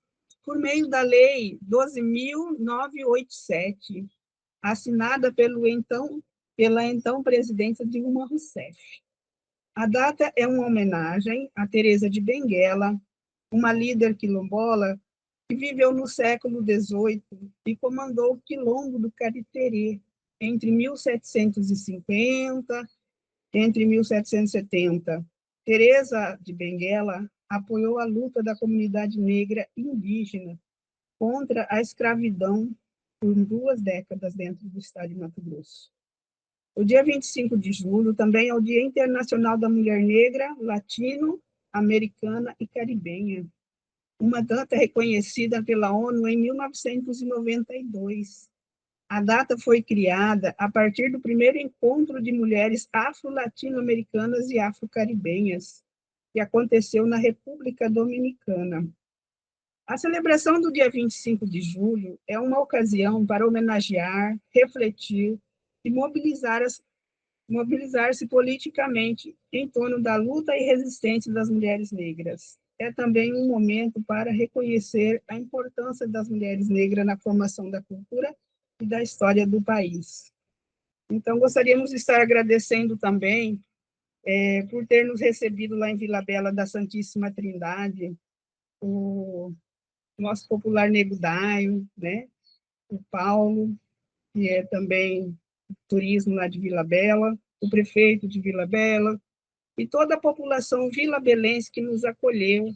por meio da Lei 12.987, assinada pela então presidenta Dilma Rousseff. A data é uma homenagem a Teresa de Benguela, uma líder quilombola que viveu no século XVIII e comandou o quilombo do Cariterê entre 1750 e 1770. Teresa de Benguela apoiou a luta da comunidade negra indígena contra a escravidão por 2 décadas dentro do estado de Mato Grosso. O dia 25 de julho também é o Dia Internacional da Mulher Negra, Latino-Americana e Caribenha, uma data reconhecida pela ONU em 1992. A data foi criada a partir do primeiro encontro de mulheres afro-latino-americanas e afro-caribenhas, que aconteceu na República Dominicana. A celebração do dia 25 de julho é uma ocasião para homenagear, refletir e mobilizar-se politicamente em torno da luta e resistência das mulheres negras. É também um momento para reconhecer a importância das mulheres negras na formação da cultura e da história do país. Então, gostaríamos de estar agradecendo também por ter nos recebido lá em Vila Bela da Santíssima Trindade, o nosso popular Nego Daio, né? O Paulo, que é também turismo lá de Vila Bela, o prefeito de Vila Bela, e toda a população vilabelense que nos acolheu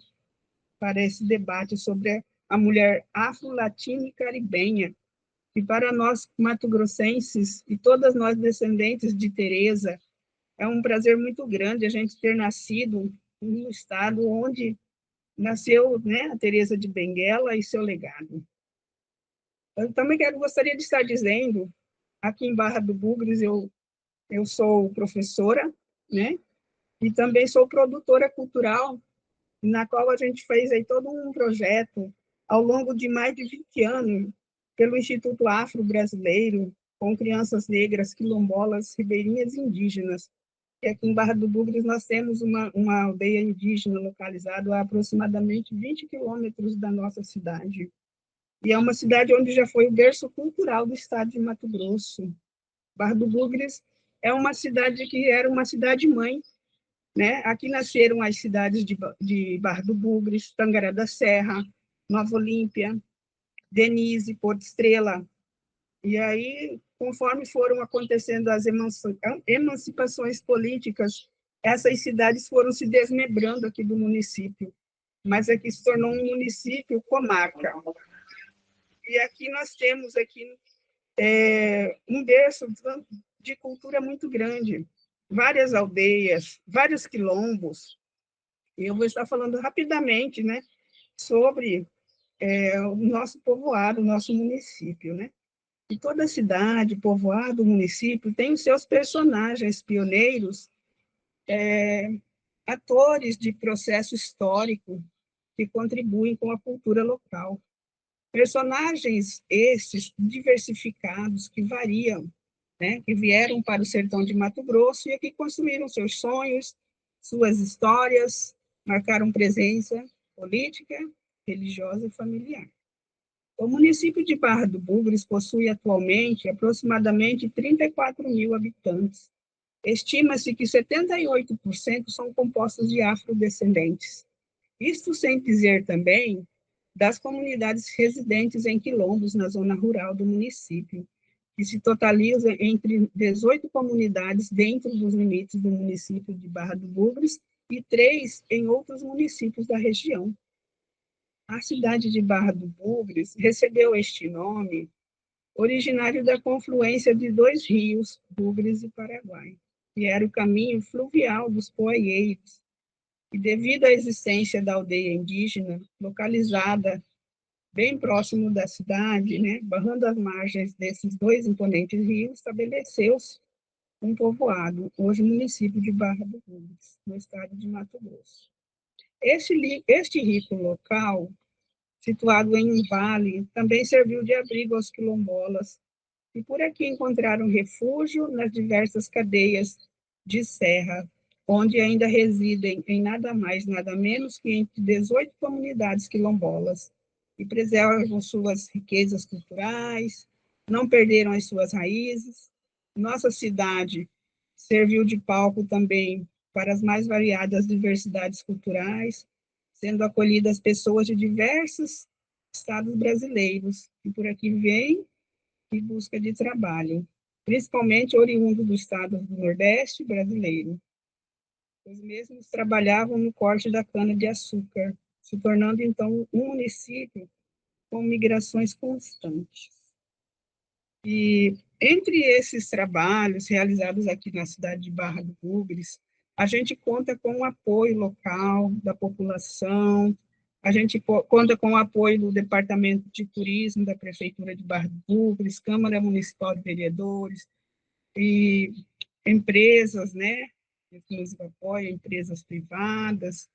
para esse debate sobre a mulher afro-latina e caribenha, que para nós mato-grossenses e todas nós descendentes de Teresa, é um prazer muito grande a gente ter nascido no estado onde nasceu, né, a Teresa de Benguela e seu legado. Eu também gostaria de estar dizendo, aqui em Barra do Bugres, eu sou professora, né, e também sou produtora cultural, na qual a gente fez aí todo um projeto ao longo de mais de 20 anos, pelo Instituto Afro-Brasileiro, com crianças negras, quilombolas, ribeirinhas e indígenas. E aqui em Barra do Bugres nós temos uma aldeia indígena localizada a aproximadamente 20 quilômetros da nossa cidade. E é uma cidade onde já foi o berço cultural do estado de Mato Grosso. Barra do Bugres é uma cidade que era uma cidade-mãe, né? Aqui nasceram as cidades de Barra do Bugres, Tangará da Serra, Nova Olímpia, Denise, Porto Estrela. E aí, conforme foram acontecendo as emancipações políticas, essas cidades foram se desmembrando aqui do município, mas aqui se tornou um município comarca. E aqui nós temos aqui um berço de cultura muito grande, várias aldeias, vários quilombos. E eu vou estar falando rapidamente, né, sobre o nosso povoado, o nosso município, né? E toda cidade, povoado, município tem os seus personagens pioneiros, atores de processo histórico que contribuem com a cultura local. Personagens esses diversificados que variam, né, que vieram para o sertão de Mato Grosso e que construíram seus sonhos, suas histórias, marcaram presença política, religiosa e familiar. O município de Barra do Bugres possui atualmente aproximadamente 34 mil habitantes. Estima-se que 78% são compostos de afrodescendentes. Isto sem dizer também das comunidades residentes em quilombos na zona rural do município, que se totaliza entre 18 comunidades dentro dos limites do município de Barra do Bugres e 3 em outros municípios da região. A cidade de Barra do Bugres recebeu este nome originário da confluência de 2 rios, Bugres e Paraguai, que era o caminho fluvial dos poaieiros, e devido à existência da aldeia indígena, localizada bem próximo da cidade, né, barrando as margens desses 2 imponentes rios, estabeleceu-se um povoado, hoje município de Barra do Bugres, no estado de Mato Grosso. Este rito local, situado em um vale, também serviu de abrigo aos quilombolas, e por aqui encontraram refúgio nas diversas cadeias de serra, onde ainda residem em nada mais, nada menos que entre 18 comunidades quilombolas, e preservam suas riquezas culturais, não perderam as suas raízes. Nossa cidade serviu de palco também para as mais variadas diversidades culturais, sendo acolhidas pessoas de diversos estados brasileiros, que por aqui vêm em busca de trabalho, principalmente oriundo do estado do Nordeste brasileiro. Os mesmos trabalhavam no corte da cana-de-açúcar, se tornando, então, um município com migrações constantes. E entre esses trabalhos realizados aqui na cidade de Barra do Bugres, a gente conta com o apoio local da população, a gente conta com o apoio do Departamento de Turismo da Prefeitura de Barra do Bugres, Câmara Municipal de Vereadores e empresas, né, que nos apoiam, empresas privadas.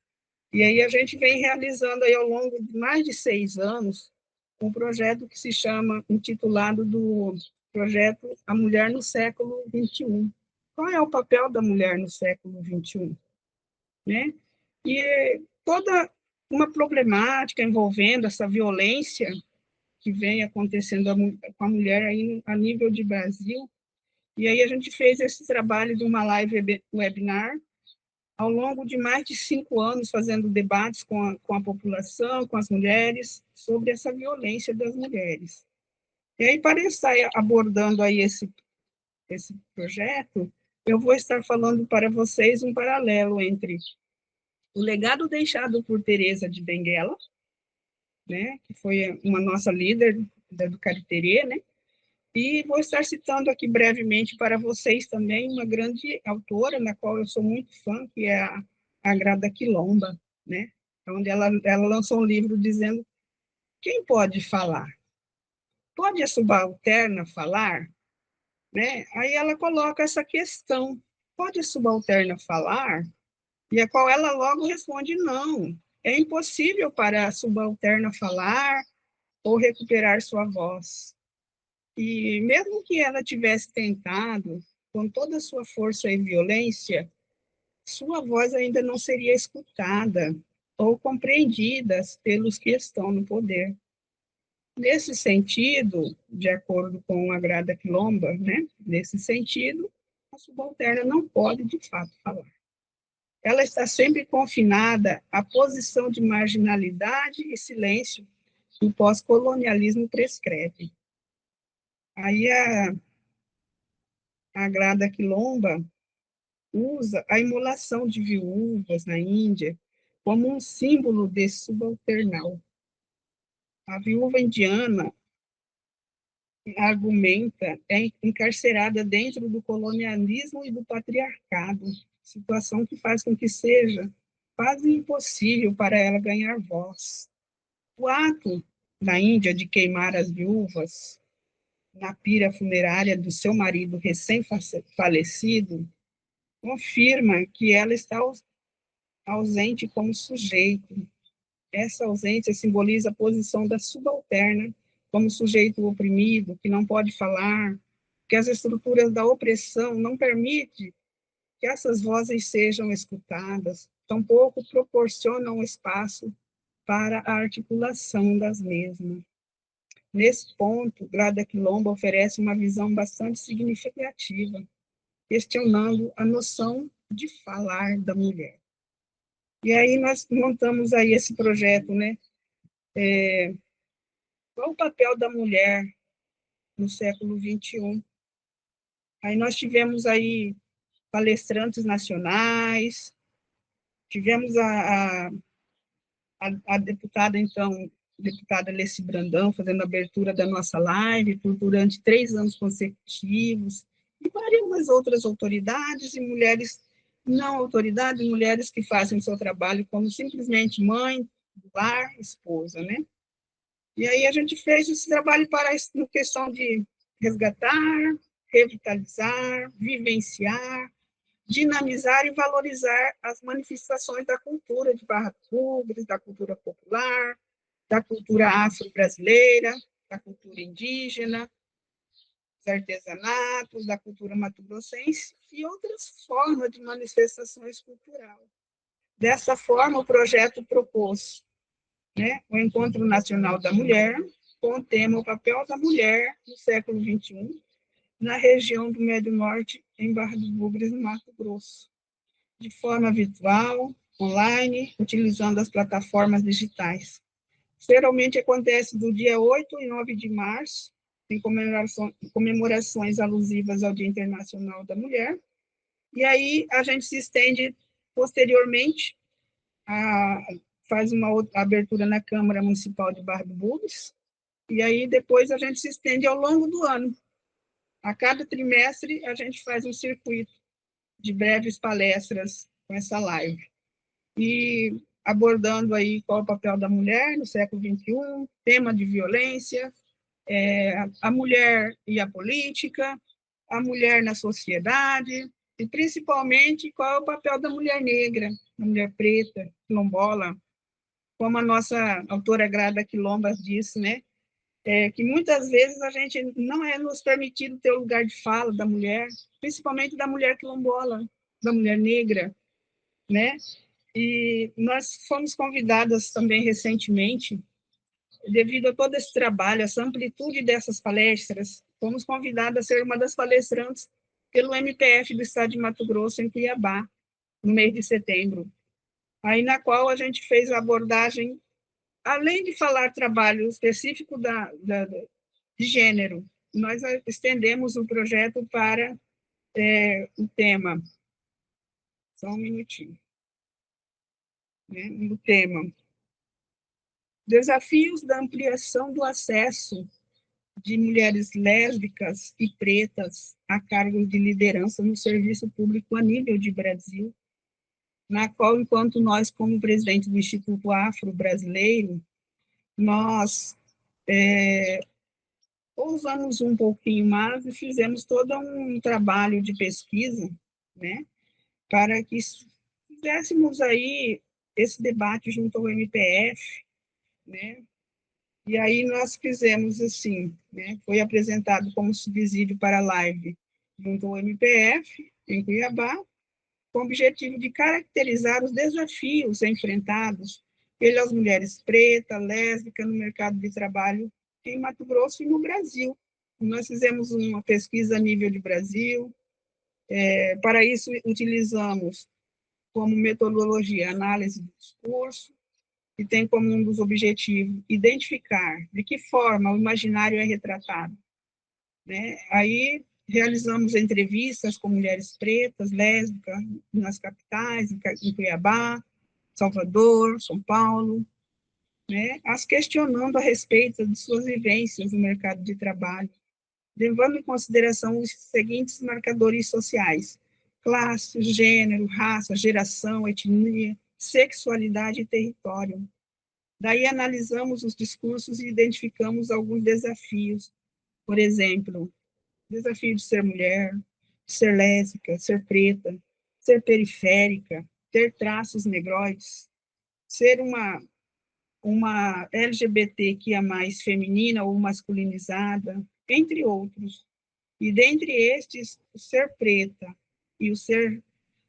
E aí a gente vem realizando aí ao longo de mais de 6 anos um projeto que se chama, intitulado do projeto A Mulher no Século XXI. Qual é o papel da mulher no século XXI? Né? E toda uma problemática envolvendo essa violência que vem acontecendo com a mulher aí a nível de Brasil. E aí a gente fez esse trabalho de uma live webinar ao longo de mais de 5 anos, fazendo debates com a população, com as mulheres, sobre essa violência das mulheres. E aí, para estar abordando aí esse projeto, eu vou estar falando para vocês um paralelo entre o legado deixado por Teresa de Benguela, né, que foi uma nossa líder do Cariterê, né, e vou estar citando aqui brevemente para vocês também uma grande autora, na qual eu sou muito fã, que é a Grada Quilomba, né, onde ela lançou um livro dizendo: quem pode falar? Pode a subalterna falar? Né? Aí ela coloca essa questão: pode a subalterna falar? E a qual ela logo responde: não, é impossível para a subalterna falar ou recuperar sua voz. E mesmo que ela tivesse tentado, com toda a sua força e violência, sua voz ainda não seria escutada ou compreendida pelos que estão no poder. Nesse sentido, de acordo com a Grada Quilomba, né, nesse sentido, a subalterna não pode, de fato, falar. Ela está sempre confinada à posição de marginalidade e silêncio que o pós-colonialismo prescreve. Aí a Grada Quilomba usa a imolação de viúvas na Índia como um símbolo de subalternal. A viúva indiana argumenta é encarcerada dentro do colonialismo e do patriarcado, situação que faz com que seja quase impossível para ela ganhar voz. O ato na Índia de queimar as viúvas na pira funerária do seu marido recém-falecido confirma que ela está ausente como sujeito. Essa ausência simboliza a posição da subalterna como sujeito oprimido, que não pode falar, que as estruturas da opressão não permitem que essas vozes sejam escutadas, tampouco proporcionam espaço para a articulação das mesmas. Nesse ponto, Grada Quilomba oferece uma visão bastante significativa, questionando a noção de falar da mulher. E aí nós montamos aí esse projeto, né? Qual o papel da mulher no século XXI? Aí nós tivemos aí palestrantes nacionais, tivemos a deputada, então, deputada Leci Brandão, fazendo a abertura da nossa live durante 3 anos consecutivos, e várias outras autoridades e mulheres não autoridades, mulheres que fazem o seu trabalho como simplesmente mãe do lar, esposa, né? E aí a gente fez esse trabalho para a questão de resgatar, revitalizar, vivenciar, dinamizar e valorizar as manifestações da cultura de Barra do Bugres, da cultura popular, da cultura afro-brasileira, da cultura indígena, dos artesanatos, da cultura mato-grossense e outras formas de manifestações culturais. Dessa forma, o projeto propôs, né, o Encontro Nacional da Mulher, com o tema O Papel da Mulher no Século XXI, na região do Médio Norte, em Barra do Bugres, no Mato Grosso, de forma virtual, online, utilizando as plataformas digitais. Geralmente acontece do dia 8 e 9 de março, em comemorações alusivas ao Dia Internacional da Mulher, e aí a gente se estende posteriormente, faz uma outra abertura na Câmara Municipal de Barra do Bugres, E aí depois a gente se estende ao longo do ano. A cada trimestre a gente faz um circuito de breves palestras com essa live. E abordando aí qual é o papel da mulher no século XXI, tema de violência, a mulher e a política, a mulher na sociedade, e principalmente qual é o papel da mulher negra, da mulher preta, quilombola, como a nossa autora Grada Quilomba disse, né? Que muitas vezes a gente não é nos permitido ter o lugar de fala da mulher, principalmente da mulher quilombola, da mulher negra, né? E nós fomos convidadas também recentemente, devido a todo esse trabalho, essa amplitude dessas palestras, fomos convidadas a ser uma das palestrantes pelo MPF do Estado de Mato Grosso, em Cuiabá, no mês de setembro. Aí, na qual a gente fez a abordagem, além de falar trabalho específico de gênero, nós estendemos o projeto para o tema. Só um minutinho. Né? O tema. Desafios da ampliação do acesso de mulheres lésbicas e pretas a cargos de liderança no serviço público a nível de Brasil, na qual, enquanto nós, como presidente do Instituto Afro-Brasileiro, nós ousamos um pouquinho mais e fizemos todo um trabalho de pesquisa, né, para que fizéssemos aí esse debate junto ao MPF, né, e aí nós fizemos assim, né, foi apresentado como subsídio para a live junto ao MPF, em Cuiabá, com o objetivo de caracterizar os desafios enfrentados pelas mulheres pretas, lésbicas, no mercado de trabalho em Mato Grosso e no Brasil. Nós fizemos uma pesquisa a nível de Brasil, para isso utilizamos como metodologia a análise do discurso, que tem como um dos objetivos identificar de que forma o imaginário é retratado. Né? Aí realizamos entrevistas com mulheres pretas, lésbicas, nas capitais, em Cuiabá, Salvador, São Paulo, né? As questionando a respeito de suas vivências no mercado de trabalho, levando em consideração os seguintes marcadores sociais: classe, gênero, raça, geração, etnia, sexualidade e território. Daí analisamos os discursos e identificamos alguns desafios. Por exemplo, desafio de ser mulher, de ser lésbica, ser preta, ser periférica, ter traços negroides, ser uma LGBTQIA+, feminina ou masculinizada, entre outros. E dentre estes, o ser preta e o ser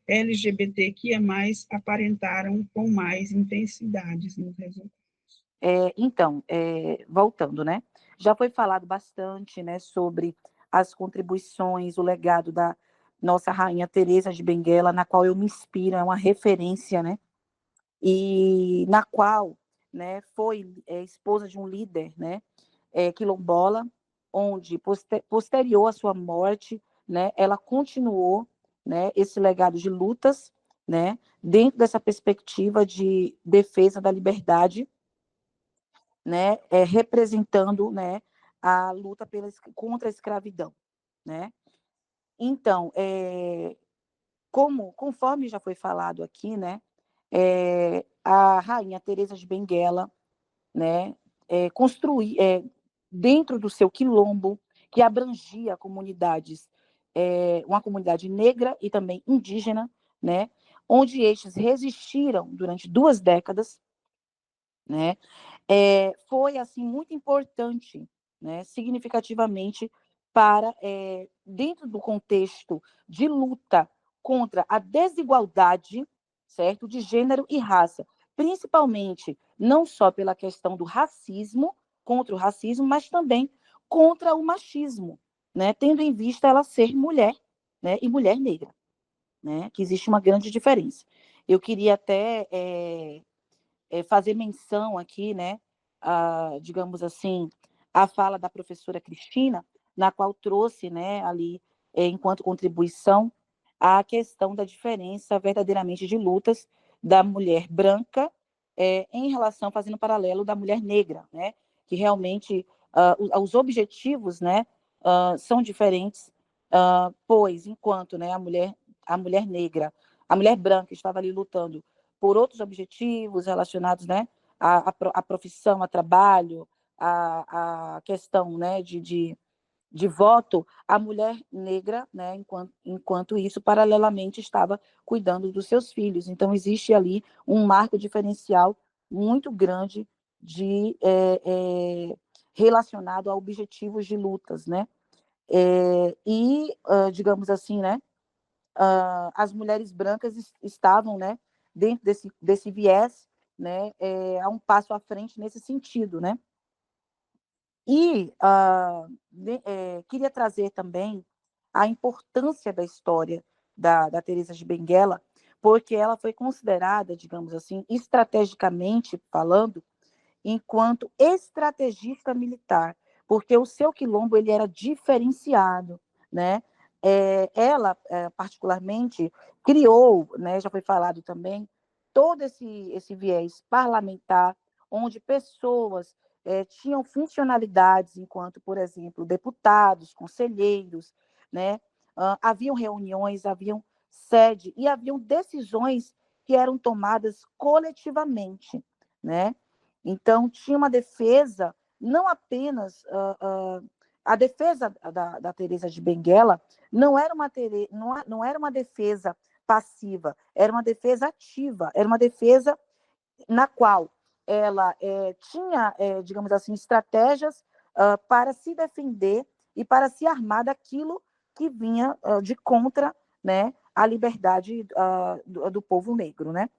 LGBTQIA+, aparentaram com mais intensidades nos resultados. Então, voltando, né? Já foi falado bastante, né, sobre as contribuições, o legado da nossa rainha Teresa de Benguela, na qual eu me inspiro, é uma referência, né? E na qual, né, foi esposa de um líder, né, quilombola, onde posterior à sua morte, né, ela continuou, né, esse legado de lutas, né, dentro dessa perspectiva de defesa da liberdade, né, representando, né, a luta contra a escravidão, né? Então, conforme já foi falado aqui, né, a rainha Teresa de Benguela, né, dentro do seu quilombo, que abrangia comunidades, uma comunidade negra e também indígena, né, onde estes resistiram durante 2 décadas, né, foi assim muito importante, né, significativamente para, dentro do contexto de luta contra a desigualdade, certo, de gênero e raça, principalmente não só pela questão do racismo, contra o racismo, mas também contra o machismo, né, tendo em vista ela ser mulher, né, e mulher negra, né, que existe uma grande diferença. Eu queria até fazer menção aqui, né, digamos assim, a fala da professora Cristina, na qual trouxe, né, ali, enquanto contribuição, a questão da diferença verdadeiramente de lutas da mulher branca em relação, fazendo paralelo da mulher negra, né, que realmente os objetivos, né, são diferentes, pois enquanto, né, a mulher negra, a mulher branca estava ali lutando por outros objetivos relacionados, né, à profissão, a trabalho, a questão, né, de voto, a mulher negra, né, enquanto isso, paralelamente, estava cuidando dos seus filhos. Então, existe ali um marco diferencial muito grande relacionado a objetivos de lutas, né? Digamos assim, né, as mulheres brancas estavam, né, dentro desse viés, né, a um passo à frente nesse sentido, né? E queria trazer também a importância da história da Teresa de Benguela, porque ela foi considerada, digamos assim, estrategicamente falando, enquanto estrategista militar, porque o seu quilombo ele era diferenciado, né? Ela, particularmente, criou, né, já foi falado também, todo esse viés parlamentar, onde pessoas tinham funcionalidades enquanto, por exemplo, deputados, conselheiros, né? Haviam reuniões, haviam sede e haviam decisões que eram tomadas coletivamente, né? Então, tinha uma defesa, não apenas a defesa da Teresa de Benguela não era uma defesa passiva, era uma defesa ativa, era uma defesa na qual ela tinha, digamos assim, estratégias para se defender e para se armar daquilo que vinha de contra, né, a liberdade do povo negro, né?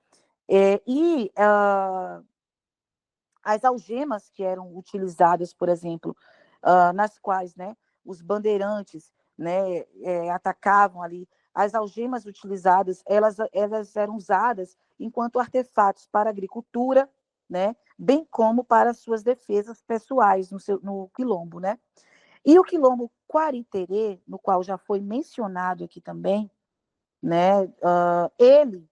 As algemas que eram utilizadas, por exemplo, nas quais, né, os bandeirantes, né, atacavam ali, as algemas utilizadas, elas eram usadas enquanto artefatos para a agricultura, né, bem como para suas defesas pessoais no quilombo, né? E o quilombo Quariterê, no qual já foi mencionado aqui também, né, ele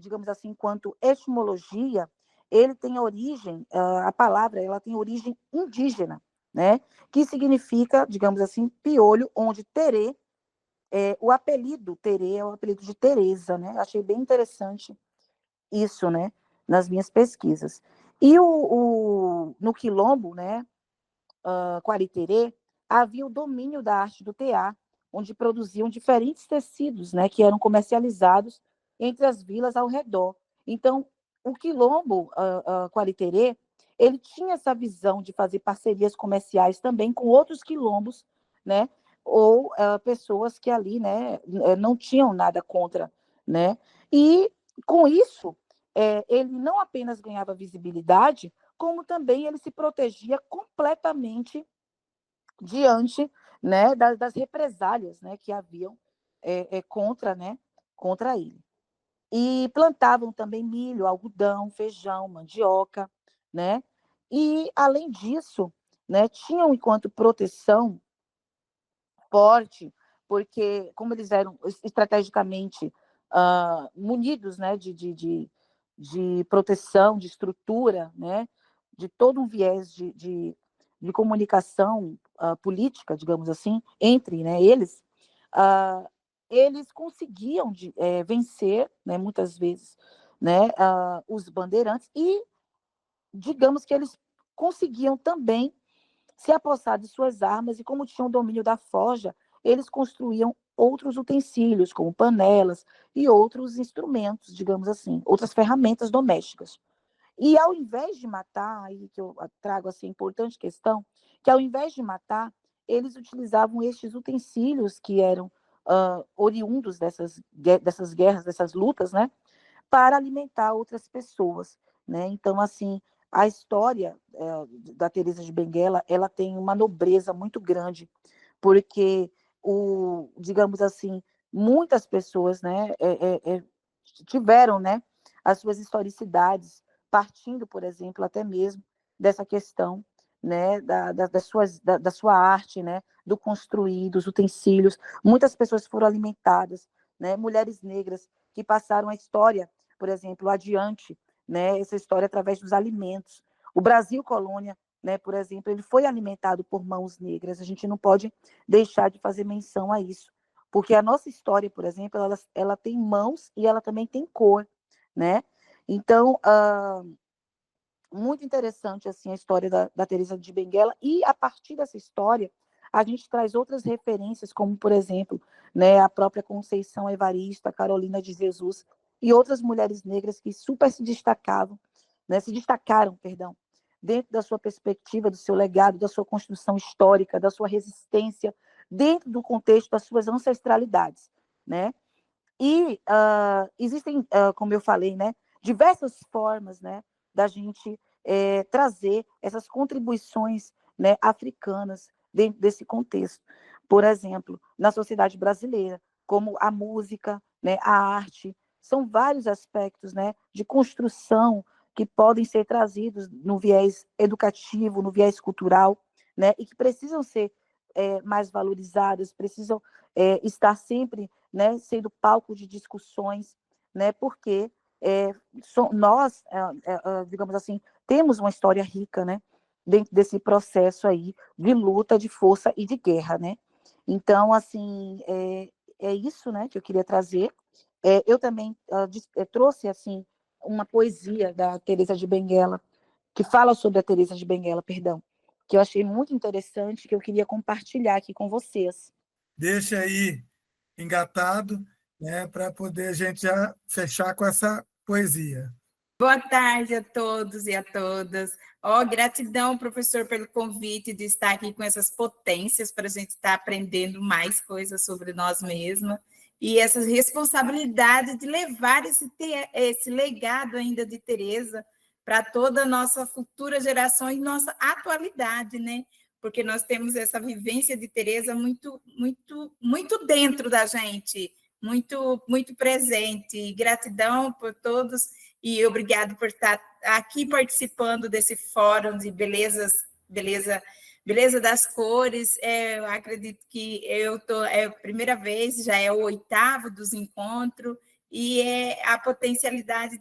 digamos assim, enquanto etimologia, ele tem origem, a palavra ela tem origem indígena, né? Que significa, digamos assim, piolho, onde terê, o apelido terê é o apelido de Teresa, né? Achei bem interessante isso, né? Nas minhas pesquisas. E no quilombo, né? Quariterê, havia o domínio da arte do tear, onde produziam diferentes tecidos, né, que eram comercializados entre as vilas ao redor. Então, o quilombo Quariterê, ele tinha essa visão de fazer parcerias comerciais também com outros quilombos, né, ou pessoas que ali, né, não tinham nada contra, né, e com isso ele não apenas ganhava visibilidade, como também ele se protegia completamente diante, né, das represálias, né, que haviam contra, né, contra ele. E plantavam também milho, algodão, feijão, mandioca, né? E, além disso, né, tinham enquanto proteção forte, porque como eles eram estrategicamente munidos, né, de proteção, de estrutura, né, de todo um viés de comunicação política, digamos assim, entre, né, eles, eles conseguiam vencer, né, muitas vezes, né, os bandeirantes e, digamos que eles conseguiam também se apossar de suas armas e, como tinham domínio da forja, eles construíam outros utensílios, como panelas e outros instrumentos, digamos assim, outras ferramentas domésticas. E ao invés de matar, aí que eu trago assim, a importante questão, que ao invés de matar, eles utilizavam estes utensílios que eram oriundos dessas guerras, dessas lutas, né, para alimentar outras pessoas, né? Então, assim, a história da Teresa de Benguela, ela tem uma nobreza muito grande, porque digamos assim, muitas pessoas, né, tiveram, né, as suas historicidades partindo, por exemplo, até mesmo dessa questão, né, da sua arte, né, do construir, dos utensílios. Muitas pessoas foram alimentadas, né, mulheres negras que passaram a história, por exemplo, adiante, né, essa história através dos alimentos. O Brasil colônia, né, por exemplo, ele foi alimentado por mãos negras. A gente não pode deixar de fazer menção a isso, porque a nossa história, por exemplo, ela tem mãos e ela também tem cor, né? Então, muito interessante assim a história da Teresa de Benguela, e a partir dessa história a gente traz outras referências, como por exemplo, né, a própria Conceição Evaristo, a Carolina de Jesus e outras mulheres negras que super se destacavam, né, se destacaram, perdão, dentro da sua perspectiva, do seu legado, da sua construção histórica, da sua resistência, dentro do contexto das suas ancestralidades, né? E existem, como eu falei, né, diversas formas, né, da gente trazer essas contribuições, né, africanas dentro desse contexto. Por exemplo, na sociedade brasileira, como a música, né, a arte, são vários aspectos, né, de construção que podem ser trazidos no viés educativo, no viés cultural, né, e que precisam ser mais valorizados, precisam estar sempre, né, sendo palco de discussões, né, porque nós, digamos assim, temos uma história rica, né, dentro desse processo aí de luta, de força e de guerra, né. Então, assim, é isso, né, que eu queria trazer. Eu também trouxe, assim, uma poesia da Teresa de Benguela, que fala sobre a Teresa de Benguela, perdão, que eu achei muito interessante, que eu queria compartilhar aqui com vocês. Deixa aí engatado, né, para poder a gente já fechar com essa poesia. Boa tarde a todos e a todas. Gratidão, professor, pelo convite de estar aqui com essas potências para a gente estar aprendendo mais coisas sobre nós mesmos e essa responsabilidade de levar esse legado ainda de Teresa para toda a nossa futura geração e nossa atualidade, né? Porque nós temos essa vivência de Teresa muito, muito, muito dentro da gente, muito, muito presente. Gratidão por todos. E obrigado por estar aqui participando desse fórum de beleza das cores. Eu acredito que é a primeira vez, já é o 8º dos encontros, e é a potencialidade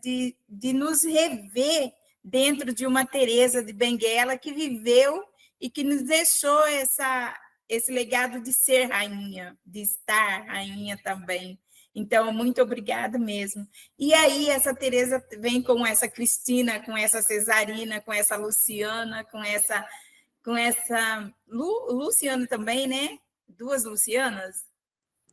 de nos rever dentro de uma Teresa de Benguela que viveu e que nos deixou esse legado de ser rainha, de estar rainha também. Então, muito obrigada mesmo. E aí, essa Teresa vem com essa Cristina, com essa Cesarina, com essa Luciana, com essa Luciana também, né? 2 Lucianas?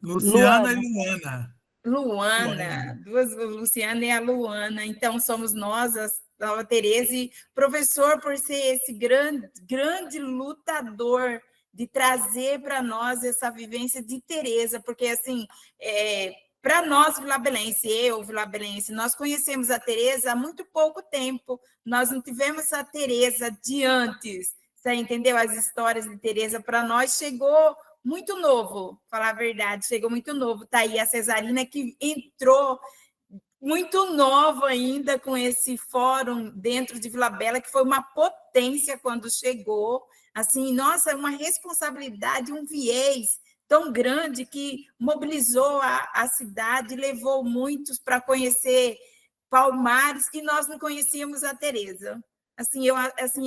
Luciana e Luana. Luana, 2 Luciana e a Luana. Então, somos nós, a nova Teresa, e professor, por ser esse grande lutador de trazer para nós essa vivência de Teresa, porque, assim, para nós, vilabelense, nós conhecemos a Teresa há muito pouco tempo, nós não tivemos a Teresa de antes, você entendeu? As histórias de Teresa para nós chegou muito novo, falar a verdade, chegou muito novo. Está aí a Cesarina, que entrou muito nova ainda com esse fórum dentro de Vila Bela, que foi uma potência quando chegou. Assim, nossa, uma responsabilidade, um viés tão grande que mobilizou a cidade, levou muitos para conhecer Palmares, e nós não conhecíamos a Teresa. Assim, eu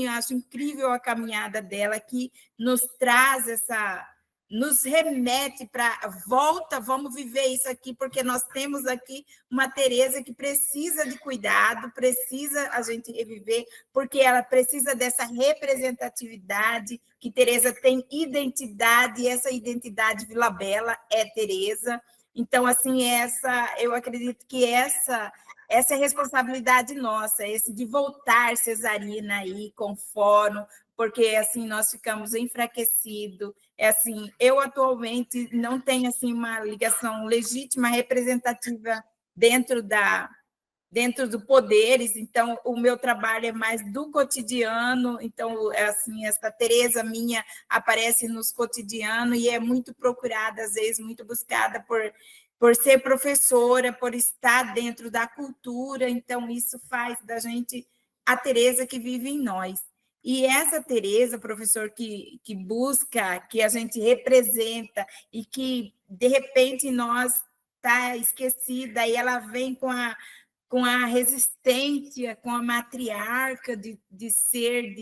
acho incrível a caminhada dela, que nos traz nos remete para volta, vamos viver isso aqui, porque nós temos aqui uma Teresa que precisa de cuidado, precisa a gente reviver, porque ela precisa dessa representatividade, que Teresa tem identidade, e essa identidade Vila Bela é Teresa. Então, assim, eu acredito que essa é a responsabilidade nossa, esse de voltar, Cesarina, aí com fórum, porque assim nós ficamos enfraquecidos. Assim, eu atualmente não tenho assim uma ligação legítima, representativa dentro do poderes, então o meu trabalho é mais do cotidiano, então assim essa Teresa minha aparece nos cotidianos e é muito procurada, às vezes muito buscada por ser professora, por estar dentro da cultura, então isso faz da gente a Teresa que vive em nós. E essa Teresa, professor, que busca, que a gente representa e que, de repente, nós está esquecida, e ela vem com a resistência, com a matriarca de ser,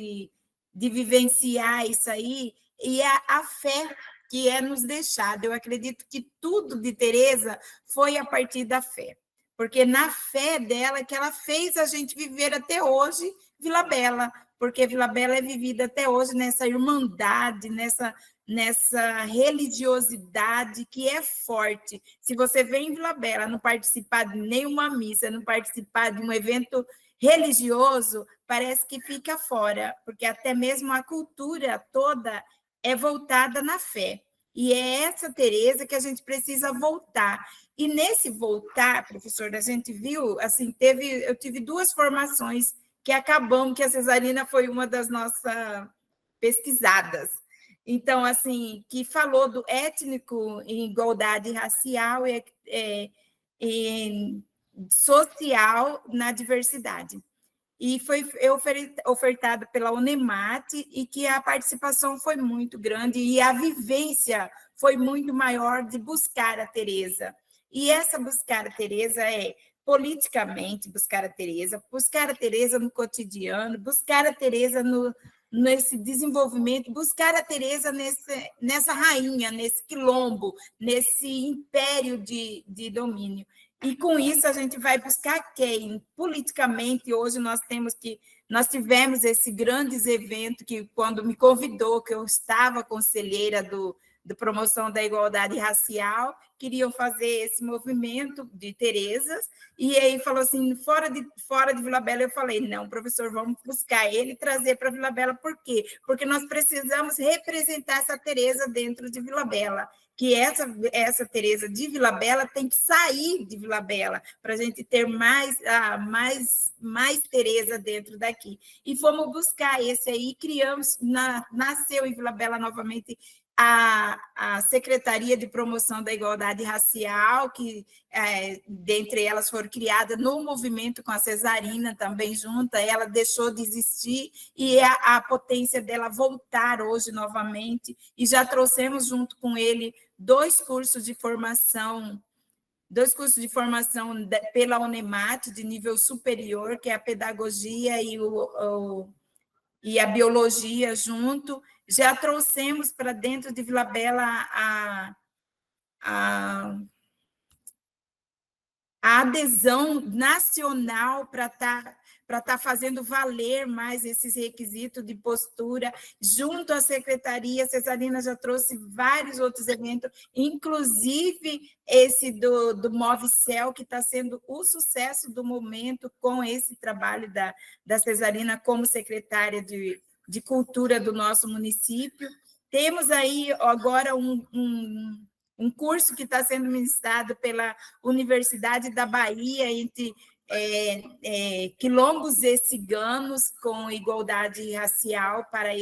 de vivenciar isso aí, e a fé que é nos deixada. Eu acredito que tudo de Teresa foi a partir da fé, porque na fé dela que ela fez a gente viver até hoje Vila Bela, porque Vila Bela é vivida até hoje nessa irmandade, nessa religiosidade que é forte. Se você vem em Vila Bela, não participar de nenhuma missa, não participar de um evento religioso, parece que fica fora, porque até mesmo a cultura toda é voltada na fé. E é essa Teresa que a gente precisa voltar. E nesse voltar, professor, a gente viu, assim, eu tive 2 formações que acabamos, que a Cesarina foi uma das nossas pesquisadas. Então, assim, que falou do étnico em igualdade racial e social na diversidade. E foi ofertado pela Unemate, e que a participação foi muito grande e a vivência foi muito maior de buscar a Teresa. E essa buscar a Teresa é politicamente buscar a Teresa no cotidiano, buscar a Teresa nesse desenvolvimento, buscar a Teresa nessa rainha, nesse quilombo, nesse império de domínio. E com isso a gente vai buscar quem? Politicamente, hoje nós tivemos esse grande evento que, quando me convidou, que eu estava conselheira do Promoção da Igualdade Racial, queriam fazer esse movimento de Teresas, e aí falou assim, fora de Vila Bela, eu falei, não, professor, vamos buscar ele e trazer para Vila Bela. Por quê? Porque nós precisamos representar essa Teresa dentro de Vila Bela, que essa Teresa de Vila Bela tem que sair de Vila Bela, para a gente ter mais Teresa dentro daqui. E fomos buscar esse aí, nasceu em Vila Bela novamente a Secretaria de Promoção da Igualdade Racial, que, dentre elas, foram criadas no movimento com a Cesarina também junta, ela deixou de existir, e a potência dela voltar hoje novamente, e já trouxemos junto com ele 2 cursos de formação pela Unemate, de nível superior, que é a pedagogia e a biologia junto. Já trouxemos para dentro de Vila Bela a adesão nacional para estar fazendo valer mais esses requisitos de postura. Junto à secretaria, a Cesarina já trouxe vários outros eventos, inclusive esse do Movicel, que está sendo o sucesso do momento, com esse trabalho da Cesarina como secretária de Cultura do nosso município. Temos aí agora um curso que está sendo ministrado pela Universidade da Bahia, entre quilombos e ciganos, com igualdade racial para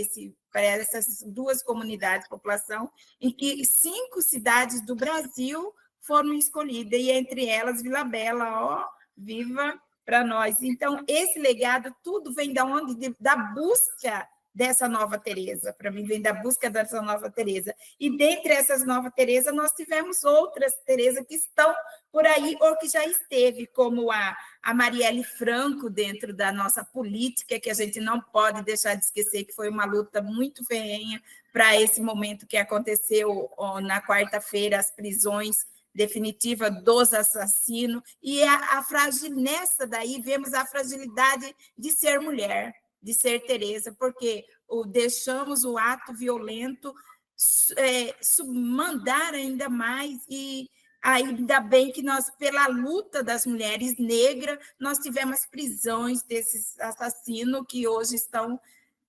essas 2 comunidades de população, em que 5 cidades do Brasil foram escolhidas, e entre elas Vila Bela, viva para nós. Então, esse legado, tudo vem da onde? Da busca dessa nova Teresa, para mim vem da busca dessa nova Teresa. E dentre essas novas Teresa, nós tivemos outras Teresa que estão por aí, ou que já esteve, como a Marielle Franco, dentro da nossa política, que a gente não pode deixar de esquecer, que foi uma luta muito ferrenha para esse momento que aconteceu na quarta-feira, as prisões definitivas dos assassinos, e nessa daí vemos a fragilidade de ser mulher, de ser Teresa, porque deixamos o ato violento mandar ainda mais, e ainda bem que nós, pela luta das mulheres negras, nós tivemos prisões desses assassinos que hoje estão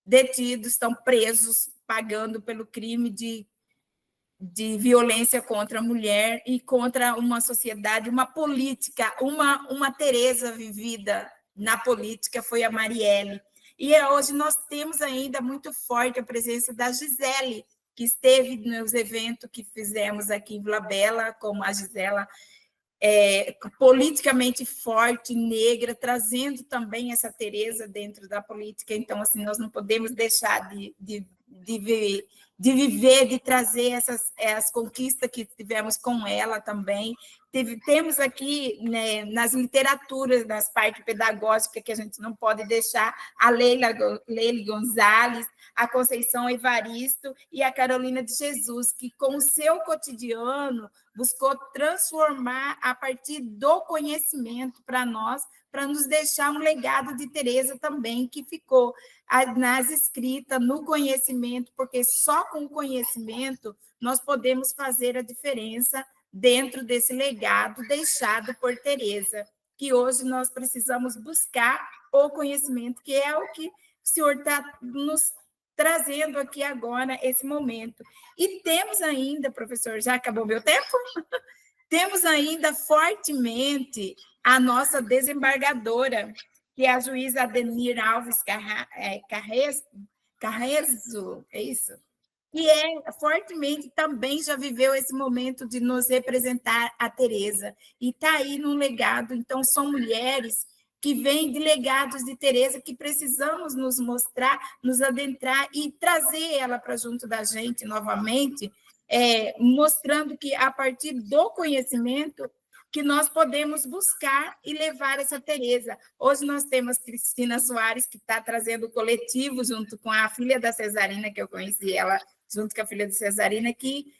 detidos, estão presos, pagando pelo crime de violência contra a mulher e contra uma sociedade, uma política, uma Teresa vivida na política foi a Marielle. E hoje nós temos ainda muito forte a presença da Gisele, que esteve nos eventos que fizemos aqui em Vila Bela, como a Gisela, politicamente forte, negra, trazendo também essa Teresa dentro da política. Então, assim, nós não podemos deixar de viver, de trazer as conquistas que tivemos com ela também. Temos aqui, né, nas literaturas, nas partes pedagógicas, que a gente não pode deixar, a Leila Gonzalez, a Conceição Evaristo e a Carolina de Jesus, que, com o seu cotidiano, buscou transformar a partir do conhecimento para nós, para nos deixar um legado de Teresa também, que ficou nas escritas, no conhecimento, porque só com o conhecimento nós podemos fazer a diferença dentro desse legado deixado por Teresa, que hoje nós precisamos buscar o conhecimento, que é o que o senhor está nos trazendo aqui agora, esse momento. E temos ainda, professor, já acabou meu tempo? Temos ainda fortemente a nossa desembargadora, que é a juíza Adenir Alves Carrezo, é isso? E fortemente também já viveu esse momento de nos representar a Teresa, e está aí no legado. Então, são mulheres que vêm de legados de Teresa, que precisamos nos mostrar, nos adentrar e trazer ela para junto da gente novamente, mostrando que, a partir do conhecimento, que nós podemos buscar e levar essa Teresa. Hoje nós temos Cristina Soares, que está trazendo o coletivo, junto com a filha da Cesarina, que eu conheci ela, junto com a filha da Cesarina, que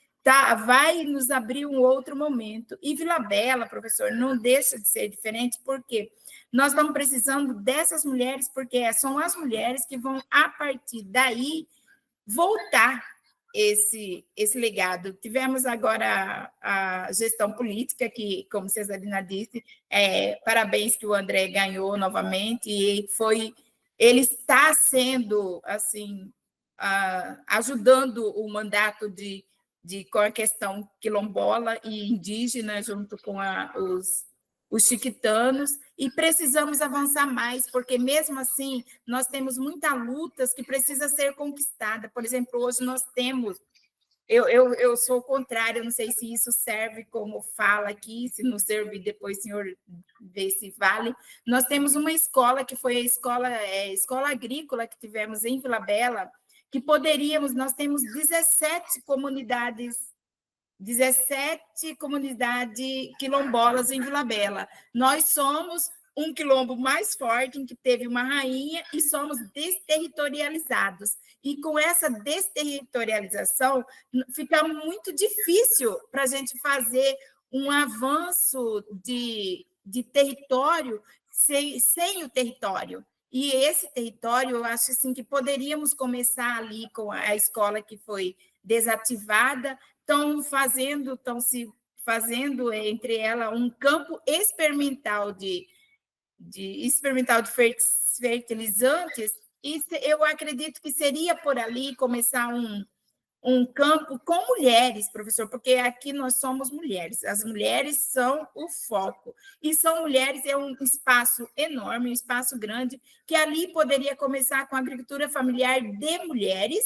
vai nos abrir um outro momento. E Vila Bela, professor, não deixa de ser diferente, porque nós estamos precisando dessas mulheres, porque são as mulheres que vão, a partir daí, voltar esse legado. Tivemos agora a gestão política, que, como Cesarina disse, parabéns que o André ganhou novamente, e ele está sendo, assim, ajudando o mandato com a questão quilombola e indígena, junto com os chiquitanos, e precisamos avançar mais, porque, mesmo assim, nós temos muitas lutas que precisam ser conquistadas. Por exemplo, hoje nós temos... Eu sou o contrário, não sei se isso serve como fala aqui, se não serve, depois o senhor vê se vale. Nós temos uma escola, que foi a escola agrícola que tivemos em Vila Bela, que nós temos 17 comunidades quilombolas em Vila Bela. Nós somos um quilombo mais forte, em que teve uma rainha, e somos desterritorializados. E com essa desterritorialização, fica muito difícil para a gente fazer um avanço de território sem o território. E esse território, eu acho assim, que poderíamos começar ali com a escola que foi desativada, estão se fazendo entre ela um campo experimental de fertilizantes, e eu acredito que seria por ali começar um campo com mulheres, professor, porque aqui nós somos mulheres, as mulheres são o foco, e são mulheres, é um espaço enorme, um espaço grande, que ali poderia começar com a agricultura familiar de mulheres,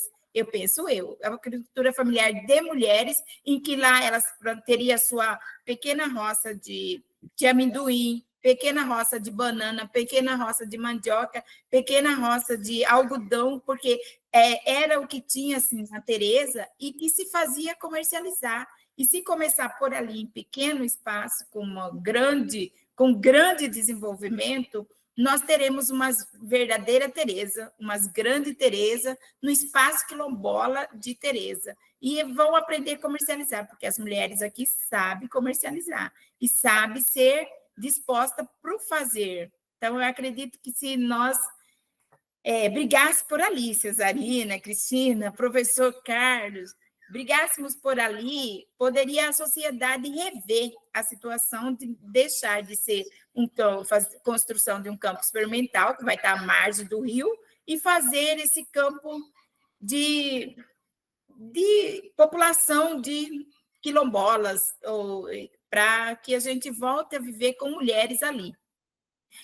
a agricultura familiar de mulheres, em que lá elas teriam sua pequena roça de amendoim, pequena roça de banana, pequena roça de mandioca, pequena roça de algodão, porque era o que tinha, assim, na Teresa, e que se fazia comercializar. E se começar por ali, em pequeno espaço, com grande desenvolvimento, nós teremos uma verdadeira Teresa, uma grande Teresa, no espaço quilombola de Teresa. E vão aprender a comercializar, porque as mulheres aqui sabem comercializar, e sabem ser disposta para o fazer. Então, eu acredito que, se nós brigássemos por ali, Cesarina, Cristina, professor Carlos, brigássemos por ali, poderia a sociedade rever a situação de deixar de ser construção de um campo experimental, que vai estar à margem do rio, e fazer esse campo de população de quilombolas, para que a gente volte a viver com mulheres ali.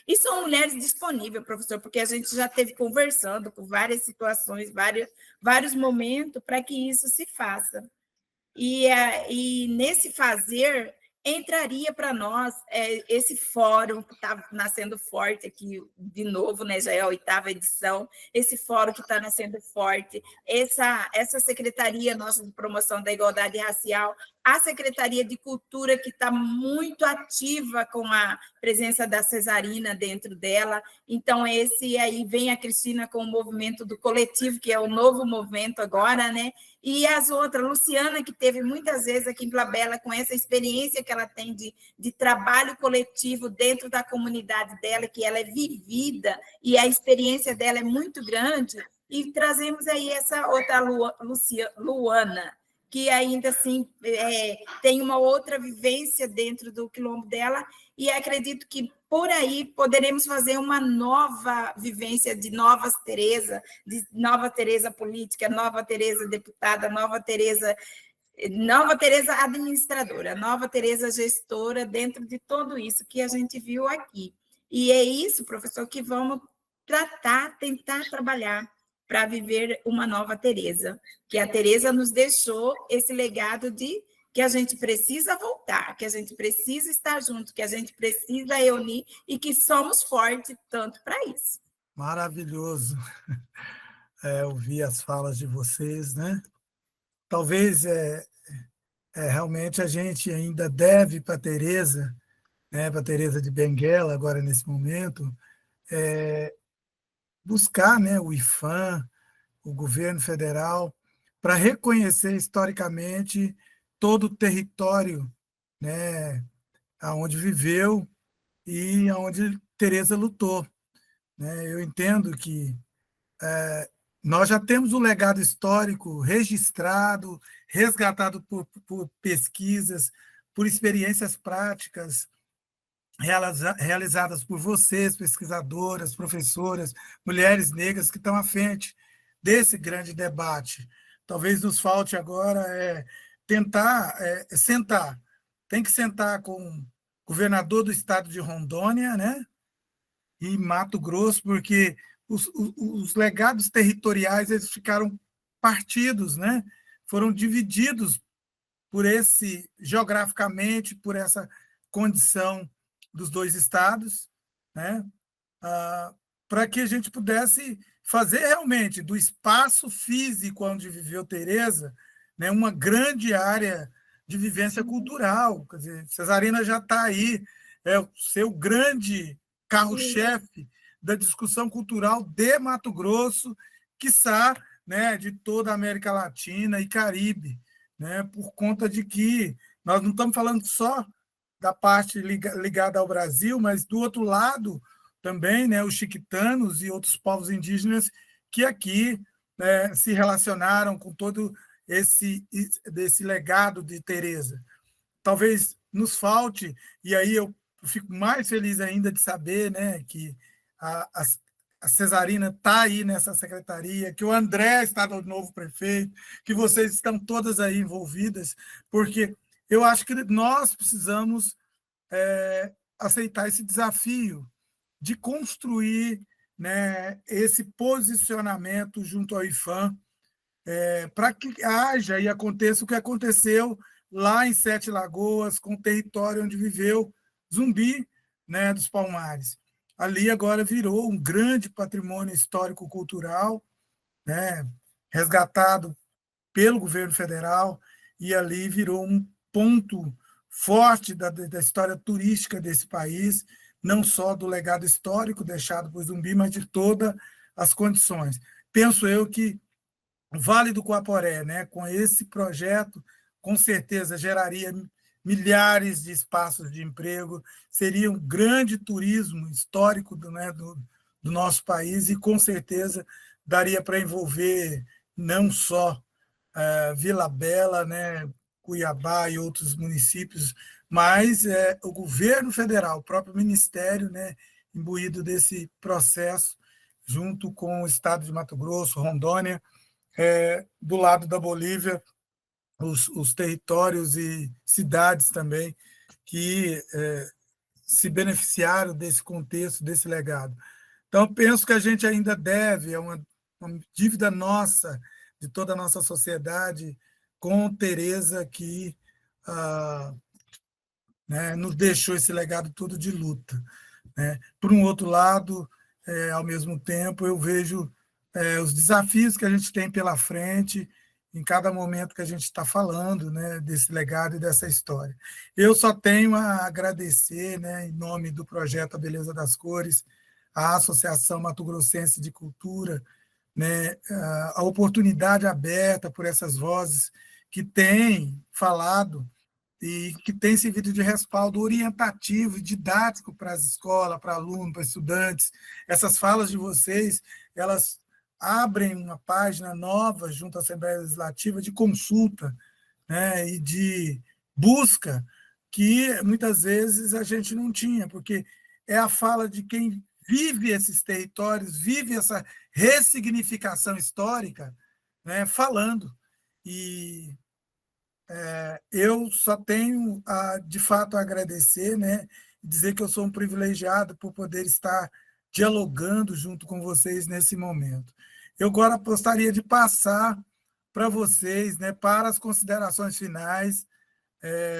E são mulheres disponíveis, professor, porque a gente já esteve conversando com várias situações, vários momentos, para que isso se faça. E nesse fazer, entraria para nós esse fórum que está nascendo forte aqui, de novo, né, já é a 8ª edição, esse fórum que está nascendo forte, essa Secretaria nossa de Promoção da Igualdade Racial, a Secretaria de Cultura, que está muito ativa com a presença da Cesarina dentro dela. Então, esse aí vem a Cristina com o movimento do coletivo, que é o novo movimento agora, né? E as outras, Luciana, que teve muitas vezes aqui em Glabela, com essa experiência que ela tem de trabalho coletivo dentro da comunidade dela, que ela é vivida e a experiência dela é muito grande. E trazemos aí essa outra Luana, que ainda assim tem uma outra vivência dentro do quilombo dela, e acredito que por aí poderemos fazer uma nova vivência de nova Tereza política, nova Tereza deputada, nova Tereza administradora, nova Tereza gestora, dentro de tudo isso que a gente viu aqui. E é isso, professor, que vamos tentar trabalhar para viver uma nova Tereza, que a Tereza nos deixou esse legado de que a gente precisa voltar, que a gente precisa estar junto, que a gente precisa reunir e que somos fortes tanto para isso. Maravilhoso ouvir as falas de vocês, né? Talvez realmente a gente ainda deve para a Tereza, né, para a Tereza de Benguela, agora nesse momento, buscar, né, o IPHAN, o governo federal, para reconhecer historicamente todo o território, né, aonde viveu e aonde Tereza lutou, né? Eu entendo que nós já temos um legado histórico registrado, resgatado por pesquisas, por experiências práticas realizadas por vocês, pesquisadoras, professoras, mulheres negras que estão à frente desse grande debate. Talvez nos falte agora tentar sentar. Tem que sentar com o governador do estado de Rondônia, né? E Mato Grosso, porque os legados territoriais eles ficaram partidos, né? Foram divididos geograficamente, por essa condição dos dois estados, né? Para que a gente pudesse fazer realmente do espaço físico onde viveu Tereza, né, uma grande área de vivência cultural. Quer dizer, Cesarina já está aí, é o seu grande carro-chefe da discussão cultural de Mato Grosso, quiçá, né, de toda a América Latina e Caribe, né, por conta de que nós não estamos falando só da parte ligada ao Brasil, mas do outro lado também, né, os chiquitanos e outros povos indígenas que aqui, né, se relacionaram com todo desse legado de Tereza. Talvez nos falte, e aí eu fico mais feliz ainda de saber, né, que a Cesarina está aí nessa secretaria, que o André está no novo prefeito, que vocês estão todas aí envolvidas, porque eu acho que nós precisamos aceitar esse desafio de construir, né, esse posicionamento junto ao IPHAN, para que haja e aconteça o que aconteceu lá em Sete Lagoas, com o território onde viveu Zumbi, né, dos Palmares. Ali agora virou um grande patrimônio histórico-cultural, né, resgatado pelo governo federal, e ali virou um ponto forte da história turística desse país, não só do legado histórico deixado por Zumbi, mas de todas as condições. Penso eu que o Vale do Coaporé, né, com esse projeto, com certeza geraria milhares de espaços de emprego, seria um grande turismo histórico do nosso país e, com certeza, daria para envolver não só Vila Bela, né, Cuiabá e outros municípios, mas o governo federal, o próprio ministério, né, imbuído desse processo, junto com o estado de Mato Grosso, Rondônia, do lado da Bolívia, os territórios e cidades também que se beneficiaram desse contexto, desse legado. Então, penso que a gente ainda deve, uma dívida nossa, de toda a nossa sociedade, com Tereza, que né, nos deixou esse legado todo de luta, né? Por um outro lado, ao mesmo tempo, eu vejo os desafios que a gente tem pela frente em cada momento que a gente está falando, né, desse legado e dessa história. Eu só tenho a agradecer, né, em nome do projeto A Beleza das Cores, à Associação Mato Grossense de Cultura, né, a oportunidade aberta por essas vozes que têm falado e que têm servido de respaldo orientativo e didático para as escolas, para alunos, para estudantes. Essas falas de vocês, elas abrem uma página nova junto à Assembleia Legislativa de consulta, né, e de busca que muitas vezes a gente não tinha, porque é a fala de quem vive esses territórios, vive essa ressignificação histórica, né, falando. E eu só tenho, de fato, a agradecer, né, dizer que eu sou um privilegiado por poder estar dialogando junto com vocês nesse momento. Eu agora gostaria de passar para vocês, né, para as considerações finais,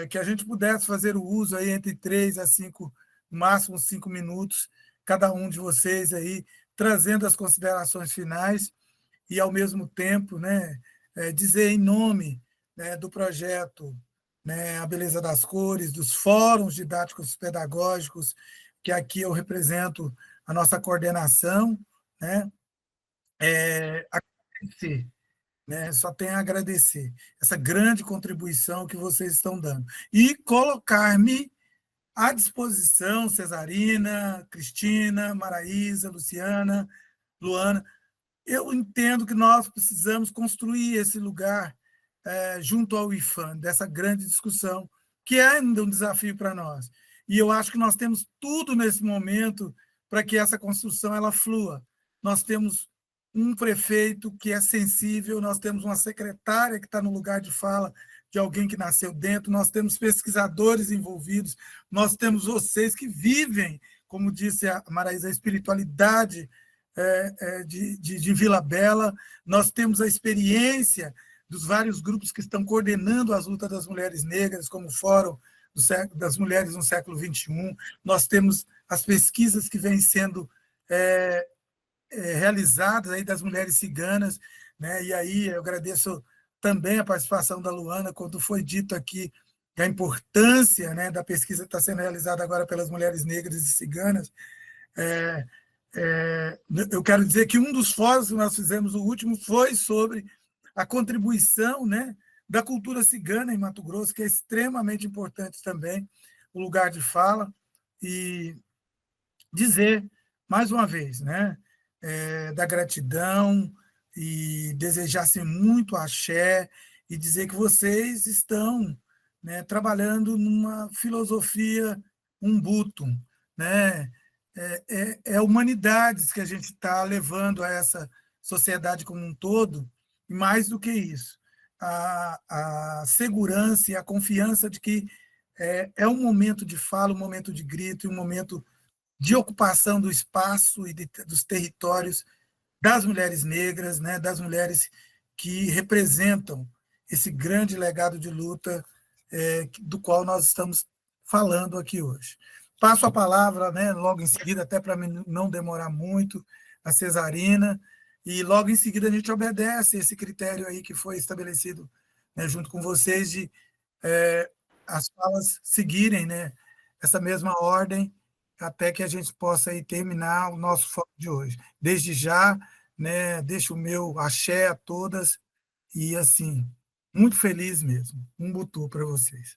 que a gente pudesse fazer o uso aí entre 3 a 5, no máximo 5 minutos, cada um de vocês aí, trazendo as considerações finais e, ao mesmo tempo, né, dizer em nome, né, do projeto, né, A Beleza das Cores, dos fóruns didáticos pedagógicos, que aqui eu represento a nossa coordenação, né, agradecer, né, só tenho a agradecer essa grande contribuição que vocês estão dando. E colocar-me à disposição, Cesarina, Cristina, Maraísa, Luciana, Luana. Eu entendo que nós precisamos construir esse lugar junto ao IFAM, dessa grande discussão, que é ainda um desafio para nós. E eu acho que nós temos tudo nesse momento para que essa construção ela flua. Nós temos um prefeito que é sensível, nós temos uma secretária que está no lugar de fala de alguém que nasceu dentro, nós temos pesquisadores envolvidos, nós temos vocês que vivem, como disse a Maraísa, a espiritualidade de Vila Bela, nós temos a experiência dos vários grupos que estão coordenando as lutas das mulheres negras, como o Fórum das Mulheres no Século XXI, nós temos as pesquisas que vêm sendo realizadas aí das mulheres ciganas, né? E aí eu agradeço também a participação da Luana, quando foi dito aqui a importância, né, da pesquisa que está sendo realizada agora pelas mulheres negras e ciganas. Eu quero dizer que um dos fóruns que nós fizemos, o último, foi sobre a contribuição, né, da cultura cigana em Mato Grosso, que é extremamente importante também, o lugar de fala, e dizer, mais uma vez, né, da gratidão e desejar assim, muito axé e dizer que vocês estão, né, trabalhando numa filosofia Ubuntu, né? Humanidades que a gente está levando a essa sociedade como um todo, e mais do que isso, a segurança e a confiança de que é um momento de fala, um momento de grito, um momento de ocupação do espaço e dos territórios das mulheres negras, né, das mulheres que representam esse grande legado de luta do qual nós estamos falando aqui hoje. Passo a palavra, né, logo em seguida, até para não demorar muito, a Cesarina, e logo em seguida a gente obedece esse critério aí que foi estabelecido, né, junto com vocês, de as falas seguirem, né, essa mesma ordem, até que a gente possa aí terminar o nosso foco de hoje. Desde já, né, deixo o meu axé a todas, e assim, muito feliz mesmo. Ubuntu para vocês.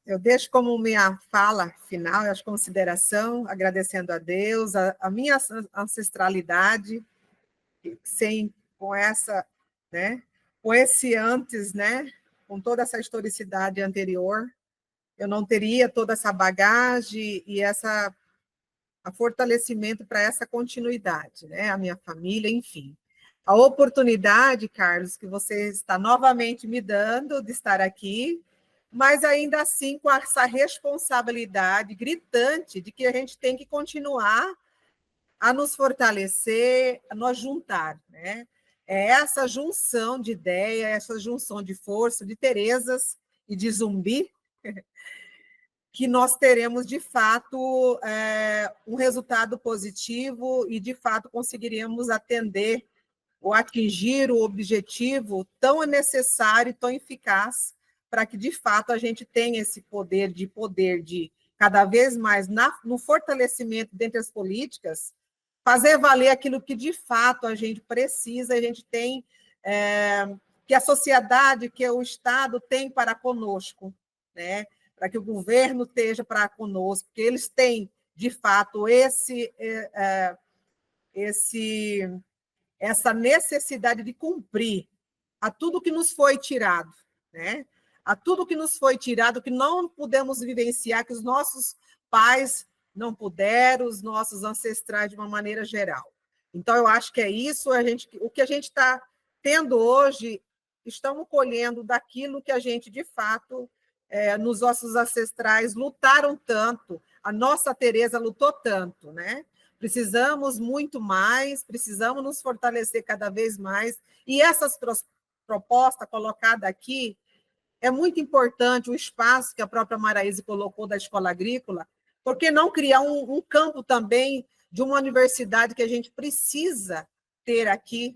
Eu deixo como minha fala final, as consideração, agradecendo a Deus, a minha ancestralidade, com essa, né, com esse antes, né, com toda essa historicidade anterior, eu não teria toda essa bagagem e a fortalecimento para essa continuidade, né, a minha família, enfim. A oportunidade, Carlos, que você está novamente me dando de estar aqui, mas ainda assim com essa responsabilidade gritante de que a gente tem que continuar a nos fortalecer, a nos juntar, né? É essa junção de ideia, essa junção de força, de Terezas e de Zumbi, que nós teremos, de fato, um resultado positivo e, de fato, conseguiremos atender ou atingir o objetivo tão necessário e tão eficaz para que, de fato, a gente tenha esse poder de cada vez mais, no fortalecimento dentre as políticas, fazer valer aquilo que, de fato, a gente precisa, a gente tem, que a sociedade, que o Estado tem para conosco, né? Para que o governo esteja para conosco, que eles têm, de fato, essa necessidade de cumprir a tudo que nos foi tirado, né? A tudo que nos foi tirado, que não pudemos vivenciar, que os nossos pais não puderam, os nossos ancestrais, de uma maneira geral. Então, eu acho que é isso, o que a gente está tendo hoje, estamos colhendo daquilo que a gente, de fato, nos nossos ancestrais lutaram tanto, a nossa Tereza lutou tanto, né? Precisamos muito mais, precisamos nos fortalecer cada vez mais, e essas propostas colocadas aqui, é muito importante o espaço que a própria Maraíse colocou da escola agrícola, por que não criar um campo também de uma universidade que a gente precisa ter aqui,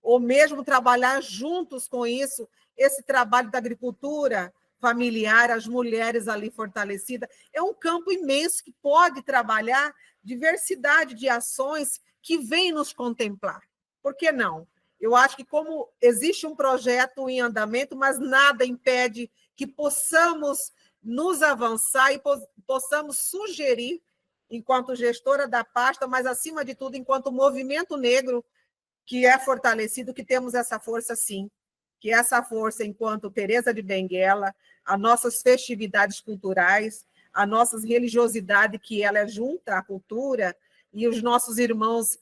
ou mesmo trabalhar juntos com isso, esse trabalho da agricultura familiar, as mulheres ali fortalecidas, é um campo imenso que pode trabalhar diversidade de ações que vêm nos contemplar. Por que não? Eu acho que como existe um projeto em andamento, mas nada impede que possamos nos avançar e possamos sugerir, enquanto gestora da pasta, mas, acima de tudo, enquanto movimento negro, que é fortalecido, que temos essa força, sim, que essa força, enquanto Tereza de Benguela, as nossas festividades culturais, a nossa religiosidade, que ela é junta à cultura, e os nossos irmãos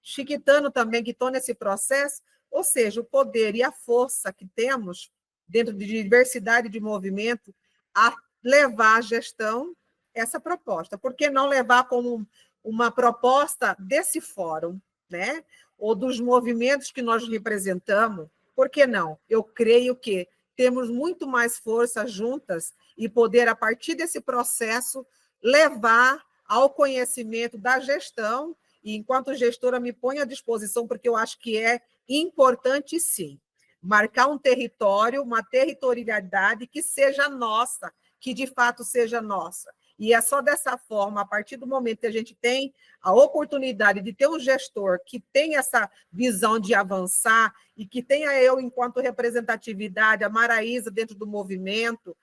chiquitanos também, que estão nesse processo, ou seja, o poder e a força que temos, dentro de diversidade de movimento, a levar à gestão essa proposta. Por que não levar como uma proposta desse fórum, né? Ou dos movimentos que nós representamos? Por que não? Eu creio que temos muito mais força juntas e poder, a partir desse processo, levar ao conhecimento da gestão, e, enquanto gestora, me ponho à disposição, porque eu acho que é importante, sim, marcar um território, uma territorialidade que seja nossa, que, de fato, seja nossa. E é só dessa forma, a partir do momento que a gente tem a oportunidade de ter um gestor que tem essa visão de avançar e que tenha eu, enquanto representatividade, a Maraísa dentro do movimento,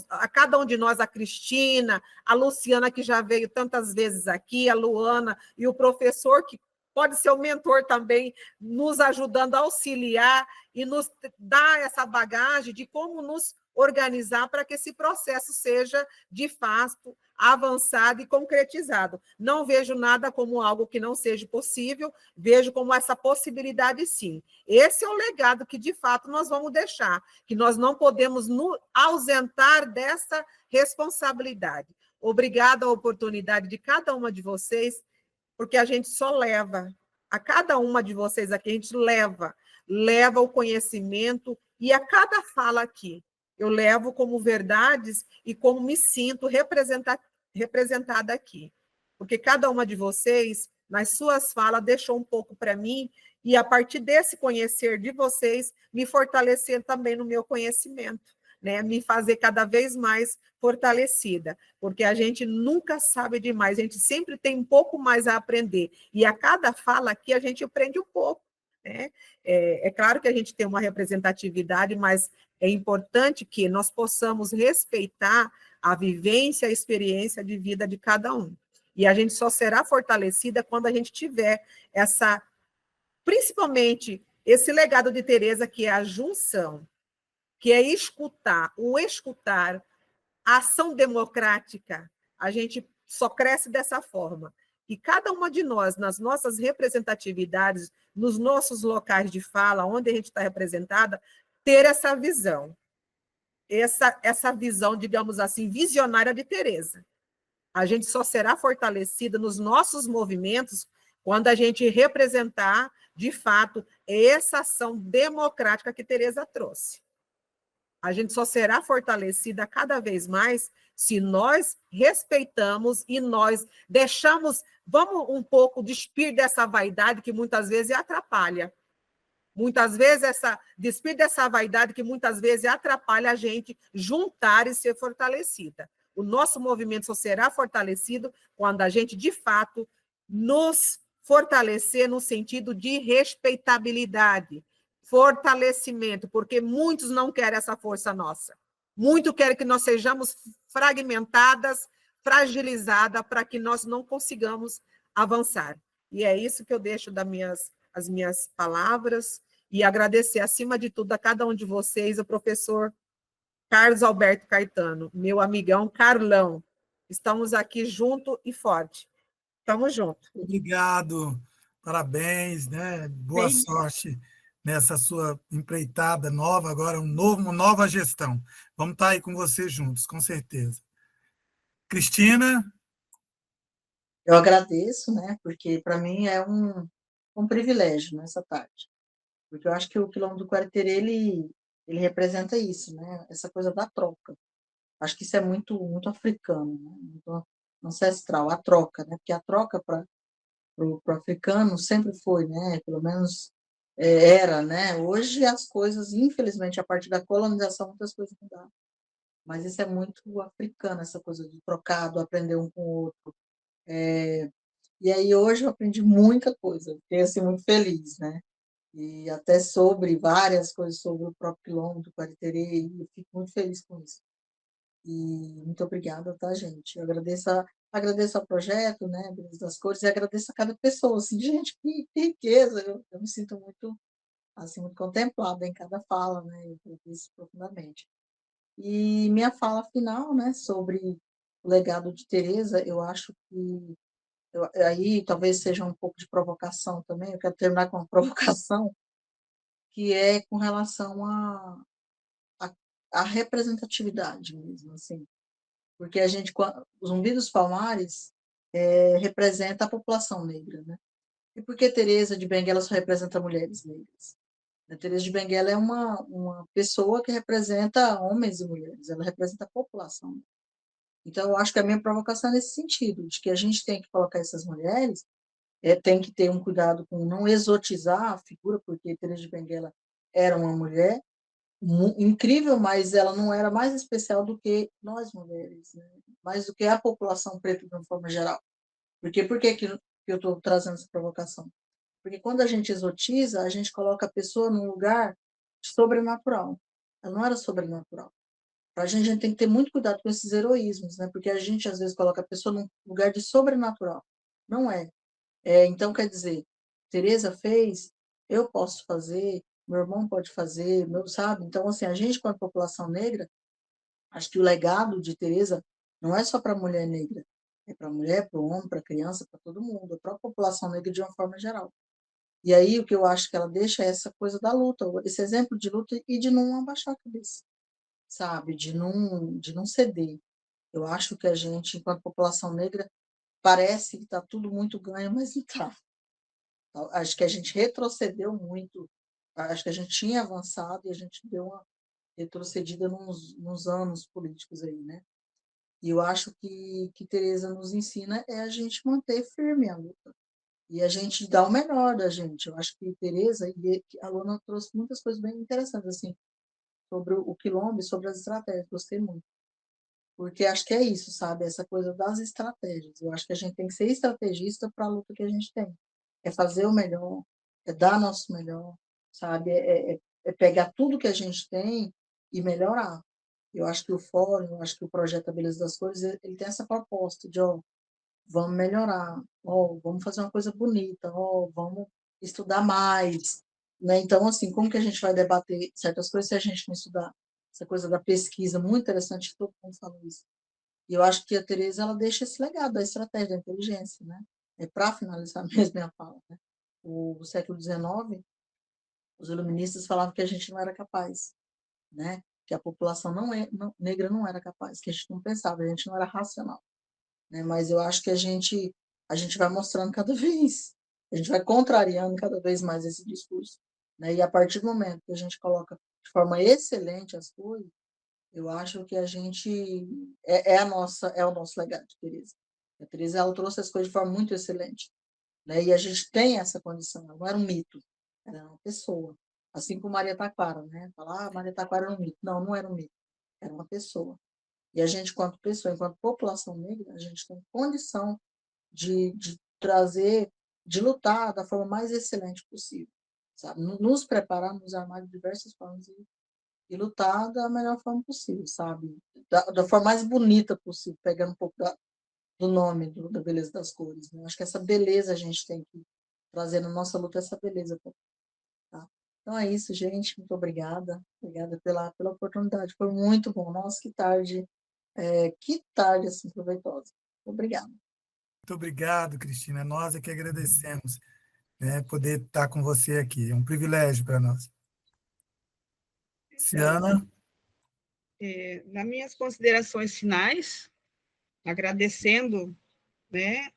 a cada um de nós, a Cristina, a Luciana, que já veio tantas vezes aqui, a Luana, e o professor, que pode ser o mentor também, nos ajudando a auxiliar e nos dar essa bagagem de como nos organizar para que esse processo seja, de fato, avançado e concretizado. Não vejo nada como algo que não seja possível, vejo como essa possibilidade, sim. Esse é o legado que, de fato, nós vamos deixar, que nós não podemos nos ausentar dessa responsabilidade. Obrigada a oportunidade de cada uma de vocês, porque a gente só leva, a cada uma de vocês aqui, a gente leva o conhecimento, e a cada fala aqui, eu levo como verdades e como me sinto representada aqui. Porque cada uma de vocês, nas suas falas, deixou um pouco para mim, e, a partir desse conhecer de vocês, me fortalecer também no meu conhecimento, né? Me fazer cada vez mais fortalecida, porque a gente nunca sabe demais, a gente sempre tem um pouco mais a aprender, e a cada fala aqui a gente aprende um pouco, né? É claro que a gente tem uma representatividade, mas é importante que nós possamos respeitar a vivência, a experiência de vida de cada um. E a gente só será fortalecida quando a gente tiver principalmente, esse legado de Tereza, que é a junção, que é escutar, a ação democrática. A gente só cresce dessa forma. E cada uma de nós, nas nossas representatividades, nos nossos locais de fala, onde a gente está representada, ter essa visão. Essa visão, digamos assim, visionária de Tereza. A gente só será fortalecida nos nossos movimentos quando a gente representar, de fato, essa ação democrática que Tereza trouxe. A gente só será fortalecida cada vez mais se nós respeitamos e nós deixamos, vamos um pouco despir dessa vaidade que muitas vezes atrapalha. Muitas vezes, despir dessa vaidade que muitas vezes atrapalha a gente juntar e ser fortalecida. O nosso movimento só será fortalecido quando a gente, de fato, nos fortalecer no sentido de respeitabilidade, fortalecimento, porque muitos não querem essa força nossa. Muitos querem que nós sejamos fragmentadas, fragilizadas, para que nós não consigamos avançar. E é isso que eu deixo as minhas palavras e agradecer, acima de tudo, a cada um de vocês, o professor Carlos Alberto Caetano, meu amigão Carlão. Estamos aqui junto e forte. Estamos juntos. Obrigado, parabéns, né? Boa sorte nessa sua empreitada nova, agora uma nova gestão. Vamos estar aí com você juntos, com certeza. Cristina? Eu agradeço, né? Porque para mim é um privilégio nessa tarde. Porque eu acho que o Quilombo do Quariterê, ele representa isso, né? Essa coisa da troca. Acho que isso é muito, muito africano, né? Muito ancestral, a troca, né? Porque a troca para o africano sempre foi, né? Pelo menos era, né? Hoje as coisas, infelizmente, a partir da colonização, muitas coisas mudaram. Mas isso é muito africano, essa coisa de trocar, do aprender um com o outro. E aí hoje eu aprendi muita coisa, fiquei assim, muito feliz, né? E até sobre várias coisas sobre o próprio Quilombo do Quariterê, e eu fico muito feliz com isso. E muito obrigada, tá, gente? Eu agradeço ao projeto, né, Beleza das Cores, e agradeço a cada pessoa, assim, gente, que riqueza, eu me sinto muito, assim, muito contemplada em cada fala, né, eu agradeço profundamente. E minha fala final, né, sobre o legado de Teresa, eu acho que, aí talvez seja um pouco de provocação também, eu quero terminar com uma provocação, que é com relação à representatividade mesmo, assim, porque a gente, o Zumbi dos Palmares representa a população negra, né? E por que Teresa de Benguela só representa mulheres negras? A Teresa de Benguela é uma pessoa que representa homens e mulheres, ela representa a população. Então, eu acho que a minha provocação é nesse sentido, de que a gente tem que colocar essas mulheres, tem que ter um cuidado com não exotizar a figura, porque Teresa de Benguela era uma mulher incrível, mas ela não era mais especial do que nós mulheres, né? Mais do que a população preta de uma forma geral. Por que eu estou trazendo essa provocação? Porque quando a gente exotiza, a gente coloca a pessoa num lugar sobrenatural. Ela não era sobrenatural. A gente tem que ter muito cuidado com esses heroísmos, né? Porque a gente, às vezes, coloca a pessoa num lugar de sobrenatural. Não é. Então, quer dizer, Teresa fez, eu posso fazer, meu irmão pode fazer, sabe? Então, assim, a gente, como população negra, acho que o legado de Teresa não é só para a mulher negra, é para a mulher, para o homem, para a criança, para todo mundo, para a população negra de uma forma geral. E aí o que eu acho que ela deixa é essa coisa da luta, esse exemplo de luta e de não abaixar a cabeça, sabe? De não ceder. Eu acho que a gente, enquanto população negra, parece que está tudo muito ganho, mas não está. Acho que a gente retrocedeu muito, acho que a gente tinha avançado e a gente deu uma retrocedida nos anos políticos aí, né? E eu acho que Teresa nos ensina a gente manter firme a luta e a gente dar o melhor da gente. Eu acho que Teresa e a Luana trouxe muitas coisas bem interessantes assim sobre o quilombo e sobre as estratégias. Gostei muito, porque acho que é isso, sabe? Essa coisa das estratégias. Eu acho que a gente tem que ser estrategista para a luta que a gente tem. É fazer o melhor, é dar nosso melhor, sabe? É pegar tudo que a gente tem e melhorar. Eu acho que o fórum, eu acho que o projeto A Beleza das Cores, ele tem essa proposta de, vamos melhorar, vamos fazer uma coisa bonita, vamos estudar mais, né? Então, assim, como que a gente vai debater certas coisas se a gente não estudar? Essa coisa da pesquisa, muito interessante, todo mundo fala isso. E eu acho que a Teresa, ela deixa esse legado da estratégia, da inteligência, né? Para finalizar mesmo a fala, né? O século XIX, os iluministas falavam que a gente não era capaz, né? Que a população negra não era capaz, que a gente não pensava, a gente não era racional, né? Mas eu acho que a gente vai mostrando cada vez, a gente vai contrariando cada vez mais esse discurso, né? E a partir do momento que a gente coloca de forma excelente as coisas, eu acho que a gente é o nosso legado, Tereza. A Tereza, ela trouxe as coisas de forma muito excelente, né? E a gente tem essa condição. Ela não era um mito, era uma pessoa. Assim como Maria Taquara, né? Falar, Maria Taquara era um mito. Não, não era um mito, era uma pessoa. E a gente, enquanto pessoa, enquanto população negra, a gente tem condição de trazer, de lutar da forma mais excelente possível, sabe? Nos preparar, nos armar de diversas formas e lutar da melhor forma possível, sabe? Da forma mais bonita possível, pegando um pouco do nome, da beleza das cores, né? Acho que essa beleza a gente tem que trazer na nossa luta, essa beleza, tá? Então é isso, gente. Muito obrigada. Obrigada pela oportunidade. Foi muito bom. Nossa, que tarde assim, proveitosa. Obrigada. Muito obrigado, Cristina. Nós é que agradecemos, né, poder estar com você aqui. É um privilégio para nós. Ciana? Nas minhas considerações finais, agradecendo, né,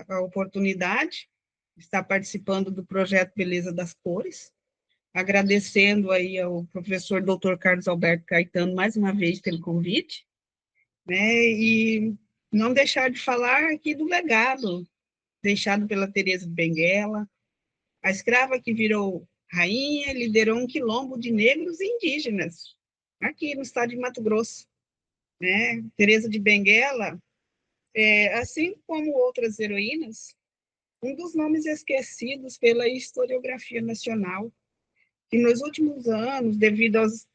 a oportunidade de estar participando do projeto Beleza das Cores, agradecendo aí ao professor Dr. Carlos Alberto Caetano mais uma vez pelo convite, né, e não deixar de falar aqui do legado deixado pela Teresa de Benguela, a escrava que virou rainha, liderou um quilombo de negros e indígenas aqui no estado de Mato Grosso, né? Teresa de Benguela, assim como outras heroínas, um dos nomes esquecidos pela historiografia nacional, que nos últimos anos, devido aos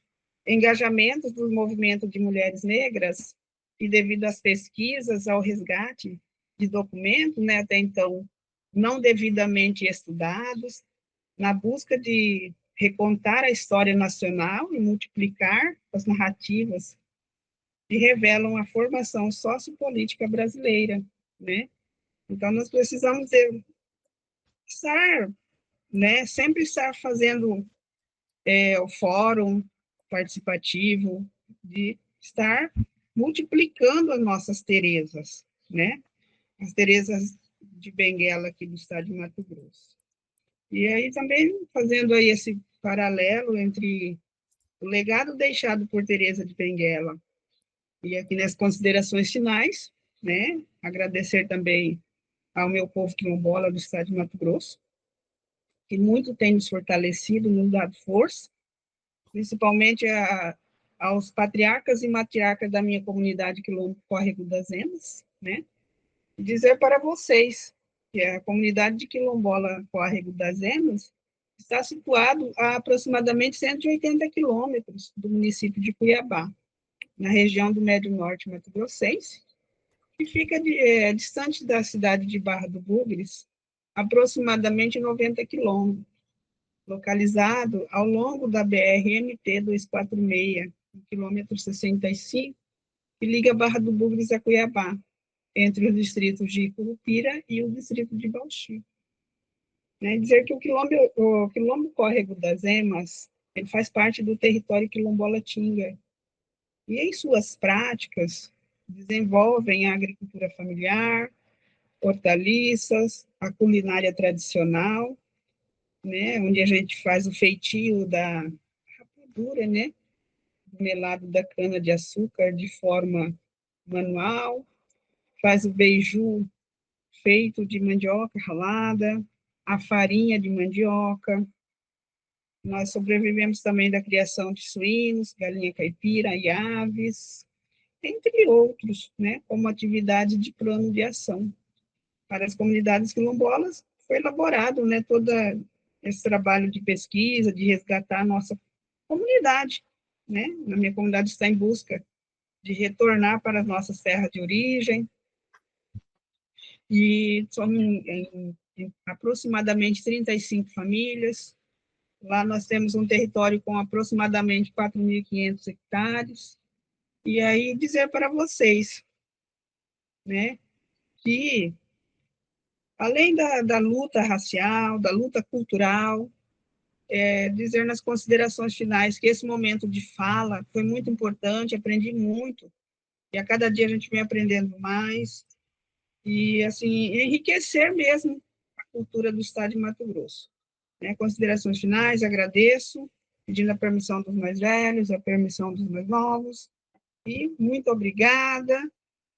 engajamentos do movimento de mulheres negras e devido às pesquisas, ao resgate de documentos, né, até então não devidamente estudados, na busca de recontar a história nacional e multiplicar as narrativas que revelam a formação sociopolítica brasileira, né? Então, nós precisamos estar, né, sempre estar fazendo o fórum participativo, de estar multiplicando as nossas Terezas, né? As Terezas de Benguela aqui do estado de Mato Grosso. E aí também fazendo aí esse paralelo entre o legado deixado por Teresa de Benguela e aqui nas considerações finais, né? Agradecer também ao meu povo quilombola do estado de Mato Grosso, que muito tem nos fortalecido, nos dado força, principalmente aos patriarcas e matriarcas da minha comunidade quilombo Córrego das Emas, né? E dizer para vocês que a comunidade de quilombola Córrego das Emas está situado a aproximadamente 180 quilômetros do município de Cuiabá, na região do Médio Norte mato-grossense, que fica distante da cidade de Barra do Bugres, aproximadamente 90 quilômetros, localizado ao longo da BR-MT 246, no quilômetro 65, que liga Barra do Bugres a Cuiabá, entre os distritos de Curupira e o distrito de Bauxi. Né? Dizer que o quilombo Córrego das Emas, ele faz parte do território quilombola Tinga, e em suas práticas desenvolvem a agricultura familiar, hortaliças, a culinária tradicional, né, onde a gente faz o feitio da rapadura, né, do melado da cana-de-açúcar de forma manual, faz o beiju feito de mandioca ralada, a farinha de mandioca. Nós sobrevivemos também da criação de suínos, galinha caipira e aves, entre outros, né, como atividade de plano de ação. Para as comunidades quilombolas, foi elaborado, né, todo esse trabalho de pesquisa, de resgatar a nossa comunidade, né? Na minha comunidade está em busca de retornar para as nossas terras de origem, e somos em aproximadamente 35 famílias. Lá nós temos um território com aproximadamente 4.500 hectares, e aí dizer para vocês, né, que além da luta racial, da luta cultural, dizer nas considerações finais que esse momento de fala foi muito importante, aprendi muito, e a cada dia a gente vem aprendendo mais, e, assim, enriquecer mesmo a cultura do estado de Mato Grosso. Né? Considerações finais, agradeço, pedindo a permissão dos mais velhos, a permissão dos mais novos. E muito obrigada.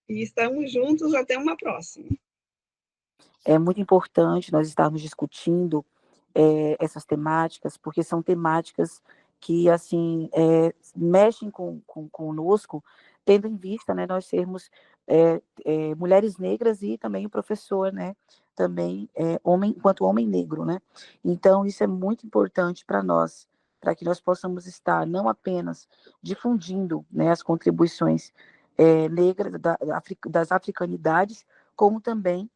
E estamos juntos até uma próxima. É muito importante nós estarmos discutindo essas temáticas, porque são temáticas que, assim, mexem conosco, tendo em vista, né, nós sermos mulheres negras e também o professor, né, também enquanto homem negro, né? Então, isso é muito importante para nós, para que nós possamos estar não apenas difundindo, né, as contribuições negras das africanidades, como também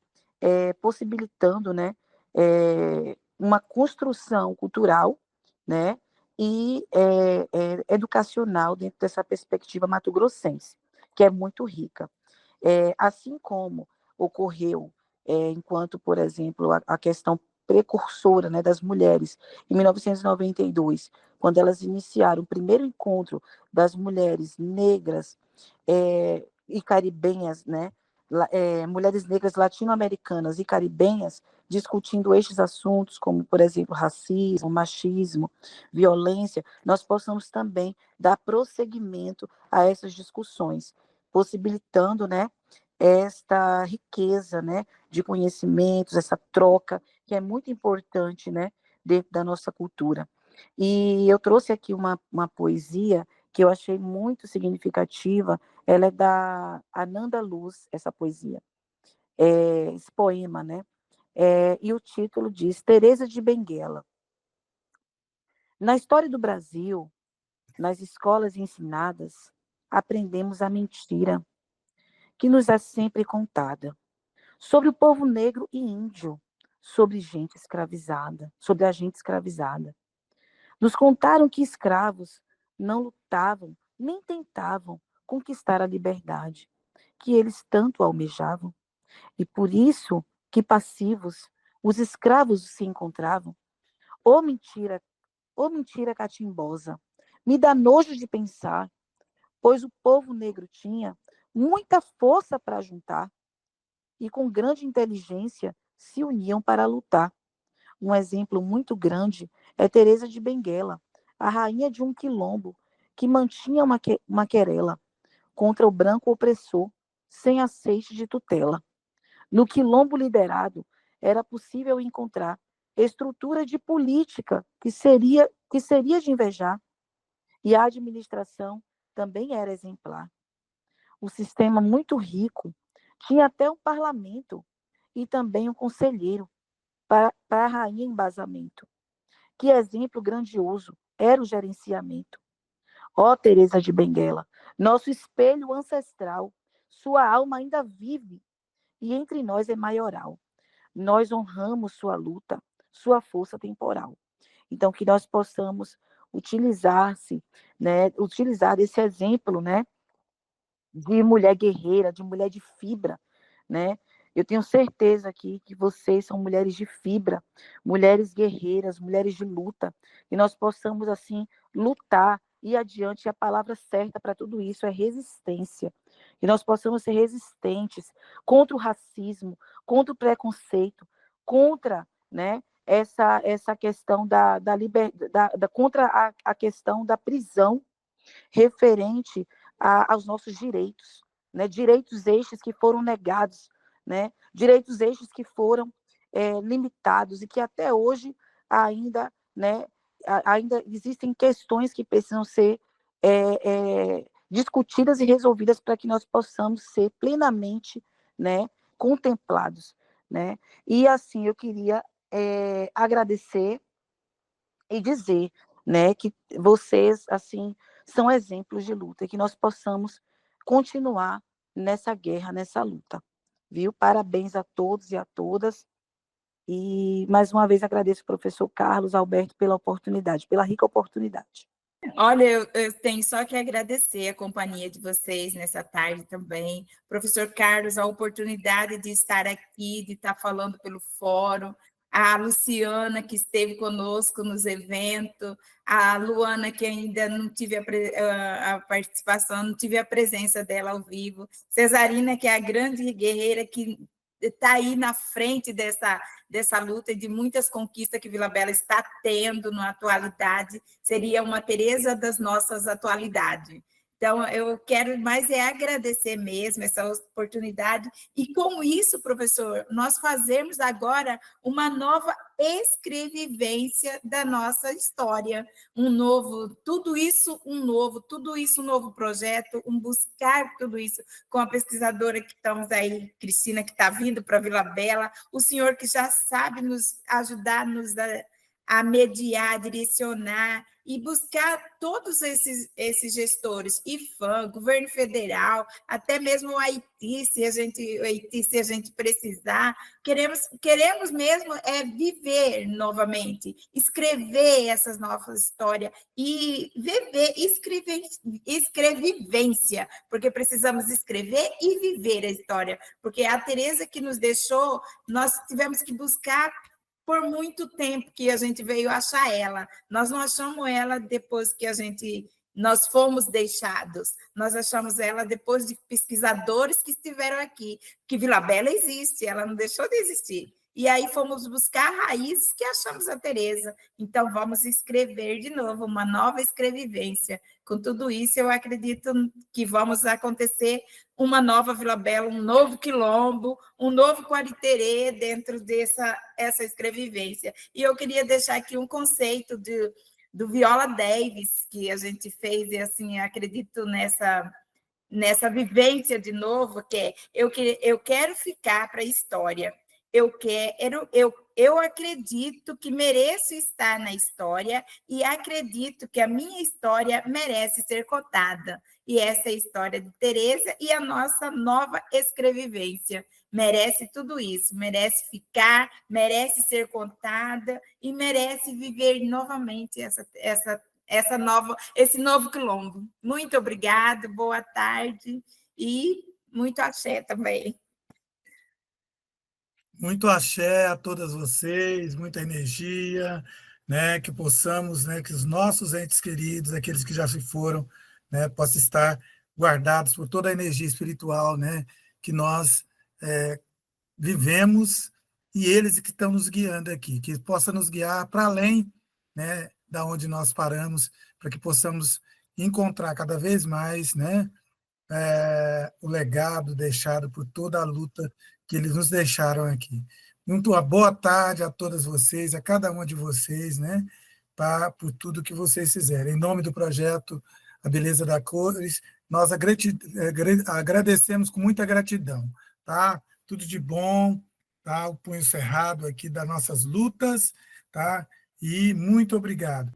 possibilitando, né, uma construção cultural, né, e educacional dentro dessa perspectiva mato-grossense, que é muito rica. Assim como ocorreu, enquanto, por exemplo, a questão precursora, né, das mulheres, em 1992, quando elas iniciaram o primeiro encontro das mulheres negras e caribenhas, né, mulheres negras latino-americanas e caribenhas, discutindo estes assuntos, como, por exemplo, racismo, machismo, violência, nós possamos também dar prosseguimento a essas discussões, possibilitando, né, esta riqueza, né, de conhecimentos, essa troca, que é muito importante, né, dentro da nossa cultura. E eu trouxe aqui uma poesia que eu achei muito significativa. Ela é da Ananda Luz, essa poesia, esse poema, né? E o título diz Teresa de Benguela. Na história do Brasil, nas escolas ensinadas, aprendemos a mentira, que nos é sempre contada, sobre o povo negro e índio, sobre gente escravizada, sobre a gente escravizada. Nos contaram que escravos não lutavam, nem tentavam conquistar a liberdade, que eles tanto almejavam, e por isso que passivos os escravos se encontravam. Ô mentira catimbosa, me dá nojo de pensar, pois o povo negro tinha muita força para juntar e com grande inteligência se uniam para lutar. Um exemplo muito grande é Teresa de Benguela, a rainha de um quilombo que mantinha uma querela contra o branco opressor, sem aceite de tutela. No quilombo liderado, era possível encontrar estrutura de política que seria de invejar, e a administração também era exemplar. O sistema muito rico tinha até um parlamento e também um conselheiro para a rainha em embasamento. Que exemplo grandioso era o gerenciamento. Ó Teresa de Benguela, nosso espelho ancestral, sua alma ainda vive e entre nós é maioral. Nós honramos sua luta, sua força temporal. Então, que nós possamos utilizar desse exemplo, né, de mulher guerreira, de mulher de fibra, né? Eu tenho certeza aqui que vocês são mulheres de fibra, mulheres guerreiras, mulheres de luta, e nós possamos, assim, lutar e adiante. E a palavra certa para tudo isso é resistência. Que nós possamos ser resistentes contra o racismo, contra o preconceito, contra, né, essa questão contra a questão da prisão referente aos nossos direitos, né? Direitos estes que foram negados, né? Direitos estes que foram limitados e que até hoje ainda, né, ainda existem questões que precisam ser discutidas e resolvidas para que nós possamos ser plenamente, né, contemplados, né? E assim eu queria agradecer e dizer, né, que vocês assim são exemplos de luta e que nós possamos continuar nessa guerra, nessa luta. Viu? Parabéns a todos e a todas. E mais uma vez agradeço ao professor Carlos Alberto pela oportunidade, pela rica oportunidade. Olha, eu tenho só que agradecer a companhia de vocês nessa tarde também. Professor Carlos, a oportunidade de estar aqui, de estar falando pelo fórum, a Luciana, que esteve conosco nos eventos, a Luana, que ainda não tive a participação, não tive a presença dela ao vivo, Cesarina, que é a grande guerreira que está aí na frente dessa luta e de muitas conquistas que Vila Bela está tendo na atualidade, seria uma Teresa das nossas atualidades. Então, eu quero mais agradecer mesmo essa oportunidade e, com isso, professor, nós fazermos agora uma nova escrevivência da nossa história, tudo isso um novo projeto, buscar tudo isso com a pesquisadora que estamos aí, Cristina, que está vindo para Vila Bela, o senhor que já sabe nos ajudar, a mediar, direcionar e buscar todos esses gestores, IFAM, governo federal, até mesmo o Haiti, se a gente precisar. Queremos mesmo viver novamente, escrever essas novas histórias e viver, escrevivência, porque precisamos escrever e viver a história, porque a Teresa que nos deixou, nós tivemos que buscar por muito tempo que a gente veio achar ela. Nós não achamos ela depois que nós fomos deixados. Nós achamos ela depois de pesquisadores que estiveram aqui, que Vila Bela existe, ela não deixou de existir. E aí fomos buscar raízes que achamos a Teresa. Então, vamos escrever de novo, uma nova escrevivência. Com tudo isso, eu acredito que vamos acontecer uma nova Vila Bela, um novo quilombo, um novo Quariterê dentro essa escrevivência. E eu queria deixar aqui um conceito do Viola Davis, que a gente fez, e assim, acredito nessa vivência de novo, que é eu quero ficar para a história. Eu acredito que mereço estar na história e acredito que a minha história merece ser contada. E essa é a história de Teresa e a nossa nova escrevivência. Merece tudo isso, merece ficar, merece ser contada e merece viver novamente esse novo quilombo. Muito obrigada, boa tarde e muito axé também. Muito axé a todas vocês, muita energia, né, que possamos, né, que os nossos entes queridos, aqueles que já se foram, né, possam estar guardados por toda a energia espiritual, né, que nós vivemos e eles que estão nos guiando aqui, que possa nos guiar para além, né, da onde nós paramos, para que possamos encontrar cada vez mais, né, o legado deixado por toda a luta que eles nos deixaram aqui. Muito boa tarde a todas vocês, a cada uma de vocês, né, por tudo que vocês fizeram. Em nome do projeto A Beleza da Cores, nós agradecemos com muita gratidão, tá? Tudo de bom, tá? O punho cerrado aqui das nossas lutas, tá? E muito obrigado.